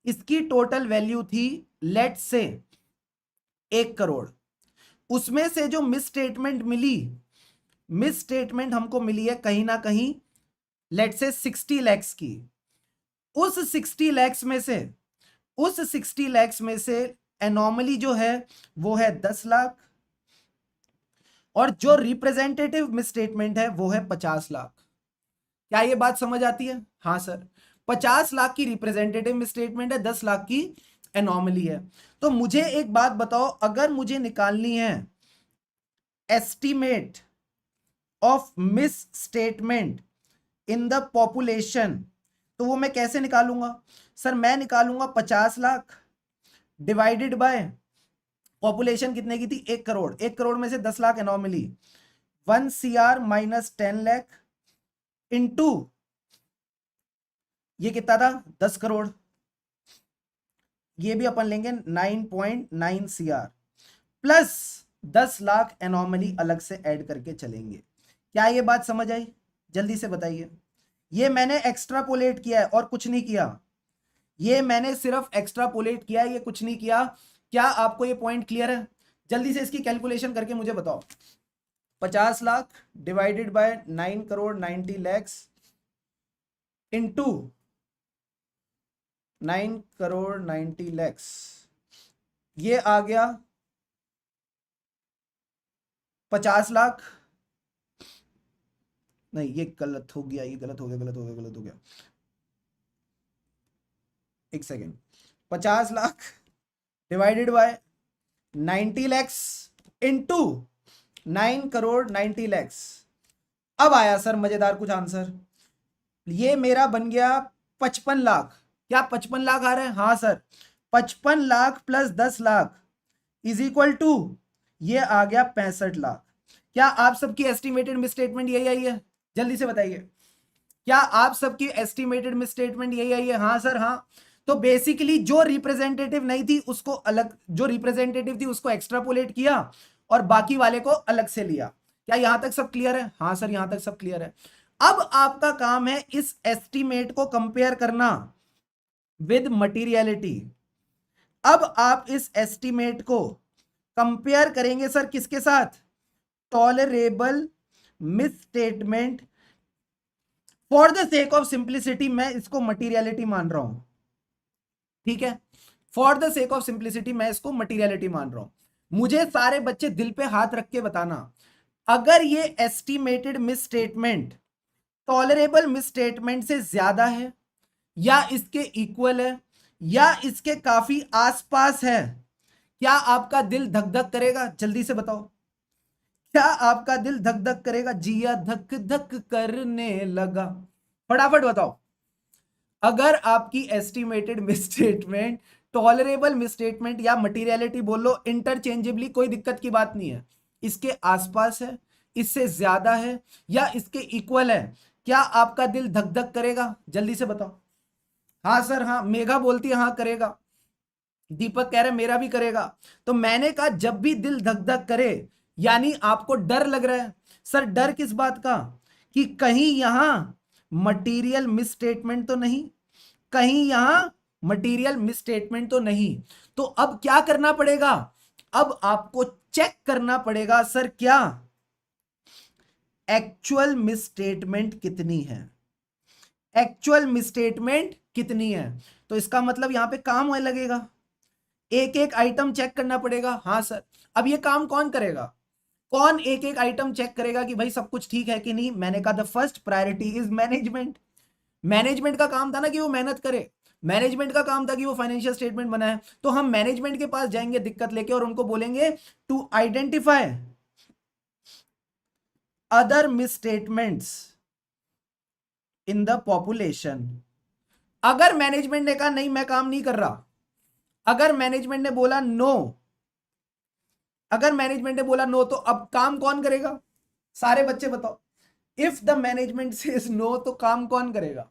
इसकी टोटल वैल्यू थी लेट से 1 करोड़, उसमें से जो मिस स्टेटमेंट मिली, मिस स्टेटमेंट हमको मिली है कहीं ना कहीं लेट से 60 लैक्स की। उस 60 लैक्स में से, उस 60 लैक्स में से एनॉमली जो है वो है 10 लाख, और जो रिप्रेजेंटेटिव मिसस्टेटमेंट है वो है 50 लाख। क्या ये बात समझ आती है? हाँ सर, 50 लाख की रिप्रेजेंटेटिव मिसस्टेटमेंट है, 10 लाख की एनॉमली है। तो मुझे एक बात बताओ, अगर मुझे निकालनी है estimate of miss statement in the population, तो वो मैं कैसे निकालूंगा? सर मैं निकालूंगा 50 लाख डिवाइडेड बाय पॉपुलेशन कितने की थी, 1 करोड़। 1 करोड़ में से 10 lakh anomaly, 1 CR minus 10 lakh into ये कितना था, 10 करोड़। ये भी अपन लेंगे 9.9 CR प्लस 10 लाख एनॉमली अलग से ऐड करके चलेंगे। क्या ये बात समझ आई? जल्दी से बताइए। ये मैंने एक्स्ट्रापोलेट किया है और कुछ नहीं किया, ये मैंने सिर्फ एक्स्ट्रापोलेट किया है, ये कुछ नहीं किया। क्या आपको ये पॉइंट क्लियर है? जल्दी से इसकी कैलकुलेशन करके मुझे बताओ। 50 lakh divided by 9 crore 90 lakhs into 9 crore 90 lakhs, ये आ गया 50 लाख। नहीं ये गलत हो गया, ये गलत हो गया, गलत हो गया, गलत हो गया। एक second, 50 lakh divided by 90 lakhs into 9 crore 90 lakhs. अब आया सर मजेदार कुछ आंसर, ये मेरा बन गया 55 लाख। क्या 55 लाख आ रहा है? हाँ sir, 55 lakh plus 10 lakh is equal to ये आ गया 65 लाख। क्या आप सबकी एस्टिमेटेड मिसस्टेटमेंट यही आई है? जल्दी से बताइए, क्या आप सबकी एस्टिमेटेड मिसस्टेटमेंट यही आई है? हाँ सर हाँ। तो बेसिकली जो रिप्रेजेंटेटिव नहीं थी उसको अलग, जो रिप्रेजेंटेटिव थी उसको एक्स्ट्रापोलेट किया और बाकी वाले को अलग से लिया। क्या यहां तक सब क्लियर है? हाँ सर यहां तक सब क्लियर है। अब आपका काम है इस एस्टिमेट को कंपेयर करना विद मटीरियलिटी। अब आप इस एस्टिमेट को कंपेयर करेंगे सर किसके साथ? Tolerable misstatement. For the sake of simplicity मैं इसको मटीरियलिटी मान रहा हूं, ठीक है? For the sake of simplicity मैं इसको मटीरियलिटी मान रहा हूं। मुझे सारे बच्चे दिल पे हाथ रख के बताना, अगर ये एस्टिमेटेड मिसस्टेटमेंट टॉलरेबल मिसस्टेटमेंट से ज्यादा है या इसके इक्वल है या इसके काफी आसपास है, क्या आपका दिल धक धक करेगा? जल्दी से बताओ, क्या आपका दिल धक धक करेगा? जिया धक धक करने लगा। फटाफट बताओ। अगर आपकी एस्टिमेटेड मिसस्टेटमेंट टॉलरेबल मिसस्टेटमेंट या मटीरियलिटी बोल लो इंटरचेंजेबली, कोई दिक्कत की बात नहीं है, इसके आसपास है, इससे ज्यादा है या इसके इक्वल है, क्या आपका दिल धक धक करेगा? जल्दी से बताओ। हाँ सर हाँ, मेघा बोलती है हाँ करेगा। दीपक कह रहे मेरा भी करेगा। तो मैंने कहा जब भी दिल धक धक करे यानी आपको डर लग रहा है। सर डर किस बात का, कि कहीं यहां मटेरियल मिसस्टेटमेंट तो नहीं, कहीं यहां मटेरियल मिसस्टेटमेंट तो नहीं। तो अब क्या करना पड़ेगा, अब आपको चेक करना पड़ेगा सर क्या एक्चुअल मिसस्टेटमेंट कितनी है, एक्चुअल मिसस्टेटमेंट कितनी है। तो इसका मतलब यहां पे काम होने लगेगा, एक एक आइटम चेक करना पड़ेगा। हाँ सर, अब ये काम कौन करेगा, कौन एक एक आइटम चेक करेगा कि भाई सब कुछ ठीक है कि नहीं। मैंने कहा the first priority is management. Management का काम था ना कि वो मेहनत करे, मैनेजमेंट का काम था कि वो फाइनेंशियल स्टेटमेंट बनाए। तो हम मैनेजमेंट के पास जाएंगे दिक्कत लेके और उनको बोलेंगे to identify other misstatements in the population. अगर मैनेजमेंट ने कहा नहीं मैं काम नहीं कर रहा, अगर मैनेजमेंट ने बोला नो, अगर मैनेजमेंट ने बोला नो, तो अब काम कौन करेगा, सारे बच्चे बताओ। If the management says no तो काम कौन करेगा।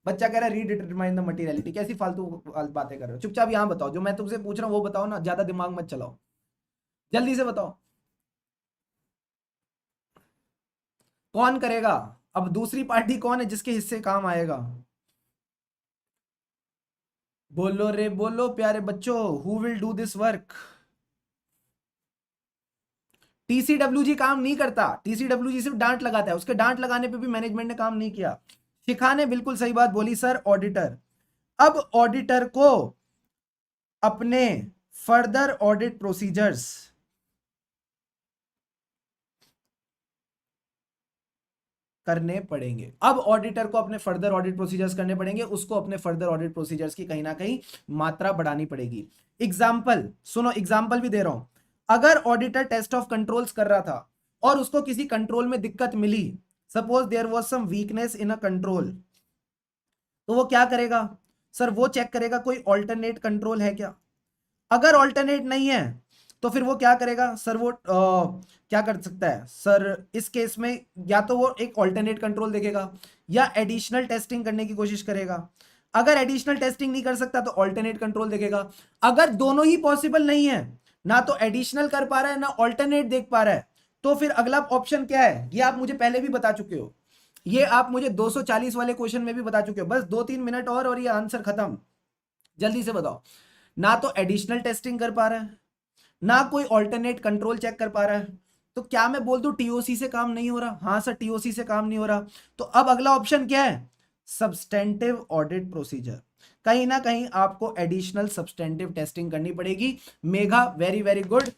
बच्चा कह रहा है रीडिटरमाइन द मटेरियलिटी। कैसी फालतू बातें कर रहे हो, चुपचाप यहां बताओ, जो मैं तुमसे पूछ रहा हूं वो बताओ ना, ज्यादा दिमाग मत चलाओ, जल्दी से बताओ कौन करेगा। अब दूसरी पार्टी कौन है जिसके हिस्से काम आएगा, बोलो रे बोलो प्यारे बच्चों, who will do this work. TCWG काम नहीं करता, टीसीडब्ल्यूजी सिर्फ डांट लगाता है, उसके डांट लगाने पे भी मैनेजमेंट ने काम नहीं किया। शिखा ने बिल्कुल सही बात बोली सर, ऑडिटर। अब ऑडिटर को अपने फर्दर ऑडिट प्रोसीजर्स करने पड़ेंगे, अब ऑडिटर को अपने फर्दर ऑडिट प्रोसीजर्स करने पड़ेंगे, उसको अपने फर्दर ऑडिट प्रोसीजर्स की कहीं ना कहीं मात्रा बढ़ानी पड़ेगी। एग्जाम्पल सुनो, एग्जाम्पल भी दे रहा हूं। अगर ऑडिटर टेस्ट ऑफ कंट्रोल्स कर रहा था और उसको किसी कंट्रोल में दिक्कत मिली, suppose there was some weakness in a control, तो वो क्या करेगा सर, वो चेक करेगा कोई ऑल्टरनेट कंट्रोल है क्या। अगर ऑल्टरनेट नहीं है तो फिर वो क्या करेगा सर, वो क्या कर सकता है सर इस केस में, या तो वो एक ऑल्टरनेट कंट्रोल देखेगा या एडिशनल टेस्टिंग करने की कोशिश करेगा। अगर एडिशनल टेस्टिंग नहीं कर सकता तो ऑल्टरनेट कंट्रोल देखेगा। अगर दोनों ही पॉसिबल नहीं है, ना तो एडिशनल कर पा रहा है ना ऑल्टरनेट देख पा रहा है, तो फिर अगला ऑप्शन क्या है, ये आप मुझे पहले भी बता चुके हो, ये आप मुझे 240 वाले क्वेश्चन में भी बता चुके हो। बस 2-3 मिनट और ये आंसर खत्म, जल्दी से बताओ। ना तो एडिशनल टेस्टिंग कर पा रहा है, ना कोई ऑल्टरनेट कंट्रोल चेक कर पा रहा है, तो क्या मैं बोल दूं टीओसी से काम नहीं हो रहा। हाँ सर टीओसी से काम नहीं हो रहा, तो अब अगला ऑप्शन क्या है, सब्सटेंटिव ऑडिट प्रोसीजर। कहीं ना कहीं आपको एडिशनल सब्सटेंटिव टेस्टिंग करनी पड़ेगी। मेघा वेरी वेरी गुड,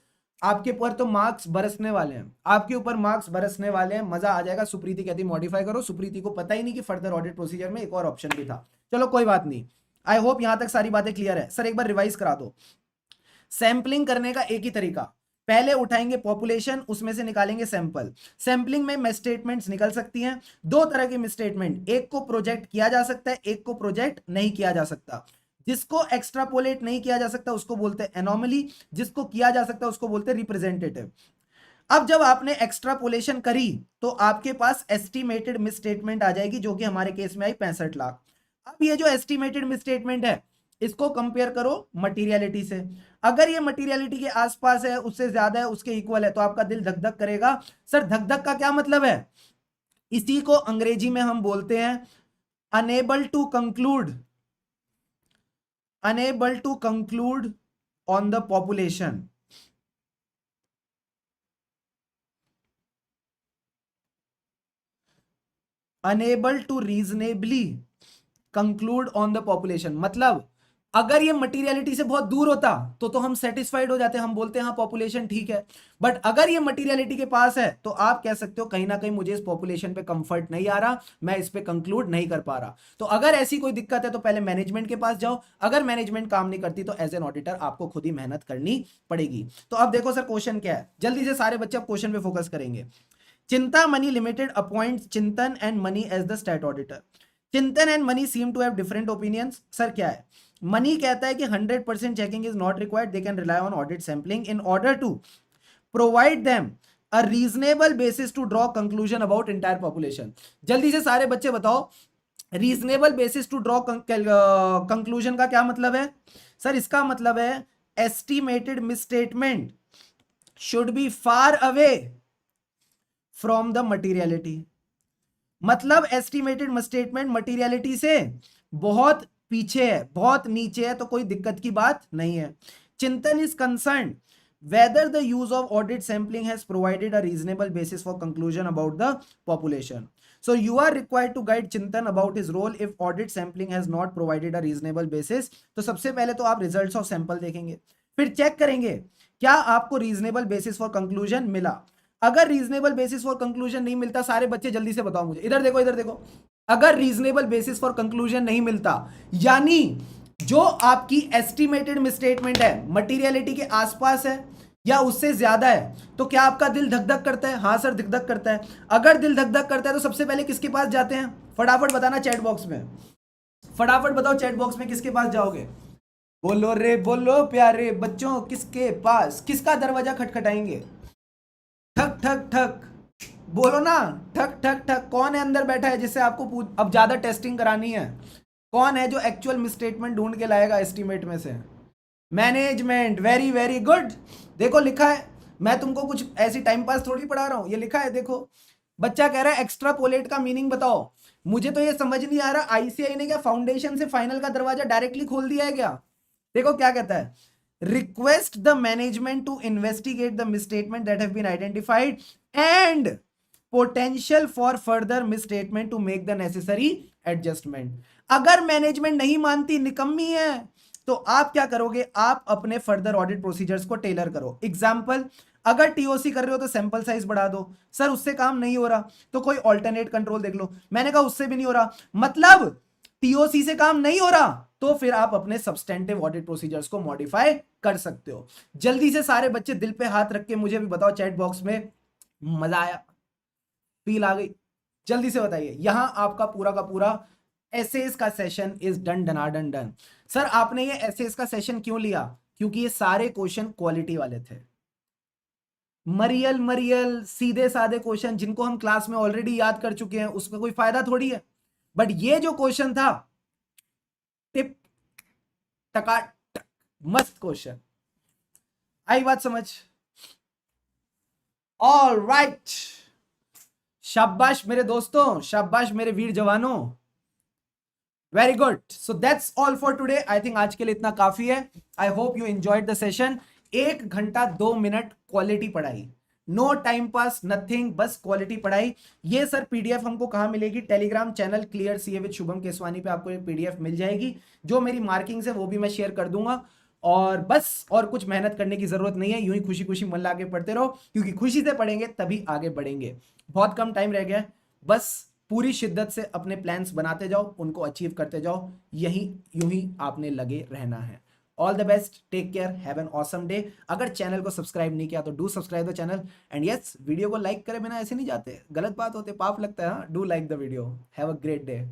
आपके ऊपर तो मार्क्स बरसने वाले हैं, आपके ऊपर मार्क्स बरसने वाले हैं, मजा आ जाएगा। सुप्रीति कहती मॉडिफाई करो, सुप्रीति को पता ही नहीं कि फर्दर ऑडिट प्रोसीजर में एक और ऑप्शन भी था। चलो कोई बात नहीं, आई होप यहां तक सारी बातें क्लियर है। सर एक बार रिवाइज करा दो। सैंपलिंग करने का एक ही तरीका, पहले उठाएंगे पॉपुलेशन, उसमें से निकालेंगे सैंपल। सैंपलिंग में मिसस्टेटमेंट्स निकल सकती हैं, दो तरह की मिसस्टेटमेंट, एक को प्रोजेक्ट किया जा सकता है, एक को प्रोजेक्ट नहीं किया जा सकता। जिसको एक्स्ट्रापोलेट नहीं किया जा सकता उसको बोलते हैं एनोमली, जिसको किया जा सकता है उसको बोलते हैं रिप्रेजेंटेटिव। अब जब आपने एक्स्ट्रापोलेशन करी तो आपके पास एस्टिमेटेड मिसस्टेटमेंट आ जाएगी, जो कि हमारे केस में आई 65 लाख। अब ये जो एस्टिमेटेड मिसस्टेटमेंट है इसको कंपेयर करो मटीरियलिटी से। अगर ये मटीरियलिटी के आसपास है, उससे ज्यादा है, उसके इक्वल है, तो आपका दिल धक धक करेगा। सर धक धक का क्या मतलब है, इसी को अंग्रेजी में हम बोलते हैं unable to conclude, unable to conclude on the population. Unable to reasonably conclude on the population, मतलब अगर ये मटीरियलिटी से बहुत दूर होता तो हम सेटिस्फाइड हो जाते, हम बोलते हैं हाँ पॉपुलेशन ठीक है। बट अगर ये मटीरियलिटी के पास है तो आप कह सकते हो कहीं ना कहीं मुझे इस पॉपुलेशन पे कंफर्ट नहीं आ रहा, मैं इस पे कंक्लूड नहीं कर पा रहा। तो अगर ऐसी कोई दिक्कत है तो पहले मैनेजमेंट के पास जाओ, अगर मैनेजमेंट काम नहीं करती तो एज एन ऑडिटर आपको खुद ही मेहनत करनी पड़ेगी। तो अब देखो सर क्वेश्चन क्या है, जल्दी से सारे बच्चे अब क्वेश्चन पे फोकस करेंगे। Chintamani limited appoints Chintan and Mani as the state auditor. Chintan and Mani seem to have different opinions. Sir क्या है, मनी कहता है कि 100% checking is not required, they can rely on audit sampling in order to provide them a reasonable basis to draw conclusion about entire population. जल्दी से सारे बच्चे बताओ, reasonable basis to draw conclusion का क्या मतलब है सर? इसका मतलब है estimated misstatement should be far away from the materiality. मतलब एस्टिमेटेड मिसस्टेटमेंट मटीरियलिटी से बहुत पीछे है, बहुत नीचे है, तो कोई दिक्कत की बात नहीं है। चिंतन is concern whether the use of audit sampling has provided a reasonable basis for conclusion about the population. So you are required to guide Chintan about his role if audit sampling has not provided a reasonable basis. तो सबसे पहले तो आप results of sample देखेंगे, फिर check करेंगे क्या आपको reasonable basis for conclusion मिला। अगर रीजनेबल बेसिस फॉर कंक्लूजन नहीं मिलता, सारे बच्चे जल्दी से बताओ मुझे, इधर देखो इधर देखो, अगर रीजनेबल बेसिस फॉर कंक्लूजन नहीं मिलता, यानी जो आपकी एस्टिमेटेड मिसस्टेटमेंट है मटीरियलिटी के आसपास है या उससे ज्यादा है, तो क्या आपका दिल धक धक करता है? हाँ सर, धक धक करता है। अगर दिल धक धक करता है तो सबसे पहले किसके पास जाते हैं? फटाफट बताना चैट बॉक्स में, फटाफट बताओ चैट बॉक्स में किसके पास जाओगे? बोलो रे बोलो प्यारे बच्चों, किसके पास, किसका दरवाजा खटखटाएंगे? ठक ठक ठक, बोलो ना, ठक ठक ठक। कौन है अंदर बैठा है जिससे आपको अब ज्यादा टेस्टिंग करानी है? कौन है जो एक्चुअल मिसस्टेटमेंट ढूंढ के लाएगा एस्टीमेट में से? Management, very very good. देखो लिखा है, मैं तुमको कुछ ऐसी टाइम पास थोड़ी पढ़ा रहा हूं, ये लिखा है देखो। बच्चा कह रहा है एक्स्ट्रापोलेट का मीनिंग बताओ। मुझे तो ये समझ नहीं आ रहा, आईसीआई ने क्या फाउंडेशन से फाइनल का दरवाजा डायरेक्टली खोल दिया है क्या? देखो क्या कहता है, request the management to investigate the misstatement that have been identified and potential for further misstatement to make the necessary adjustment. अगर मैनेजमेंट नहीं मानती, निकम्मी है, तो आप क्या करोगे? आप अपने फर्दर ऑडिट प्रोसीजर्स को टेलर करो। एग्जांपल, अगर टीओसी कर रहे हो तो सैंपल साइज बढ़ा दो। सर उससे काम नहीं हो रहा तो कोई ऑल्टरनेट कंट्रोल देख लो। मैंने कहा उससे भी नहीं हो रहा, मतलब टीओसी से काम नहीं हो रहा, तो फिर आप अपने सब्सटेंटिव ऑडिट प्रोसीजर्स को मॉडिफाई कर सकते हो। जल्दी से सारे बच्चे दिल पे हाथ रख के मुझे भी बताओ चैट बॉक्स में, मजा आया, फील आ गई? जल्दी से बताइए। यहां आपका पूरा का पूरा एसेस का सेशन इज डन डनाडन डन। सर आपने ये एसेस का सेशन क्यों लिया? क्योंकि ये सारे क्वेश्चन क्वालिटी वाले थे, मरियल मरियल सीधे साधे क्वेश्चन जिनको हम क्लास में ऑलरेडी याद कर चुके हैं, उसमें कोई फायदा थोड़ी है। बट ये जो क्वेश्चन था, टिप टका टक, मस्त क्वेश्चन, आई बात समझ? ऑल राइट, शाबाश मेरे दोस्तों, शाबाश मेरे वीर जवानों, very good. So that's all for today. I think आज के लिए इतना काफी है। I hope you enjoyed the session. 1 घंटा 2 मिनट क्वालिटी पढ़ाई, नो टाइम पास, नथिंग, बस क्वालिटी पढ़ाई। ये सर पीडीएफ हमको कहां मिलेगी? Telegram channel clear CA with Shubham Keswani पे आपको एक पीडीएफ मिल जाएगी। जो मेरी मार्किंग्स है वो भी मैं शेयर कर दूंगा। और बस और कुछ मेहनत करने की जरूरत नहीं है, यूं ही खुशी खुशी मन लगा के पढ़ते रहो, क्योंकि खुशी से पढ़ेंगे तभी आगे बढ़ेंगे। बहुत कम टाइम रह गया है, बस पूरी शिद्दत से अपने प्लान्स बनाते जाओ, उनको अचीव करते जाओ, यही यूं ही आपने लगे रहना है। All the best, take care, have an awesome day. अगर चैनल को सब्सक्राइब नहीं किया तो do subscribe the channel, and yes, video को लाइक करे बिना ऐसे नहीं जाते, गलत बात होते, पाप लगता है। Do like the video. Have a great day.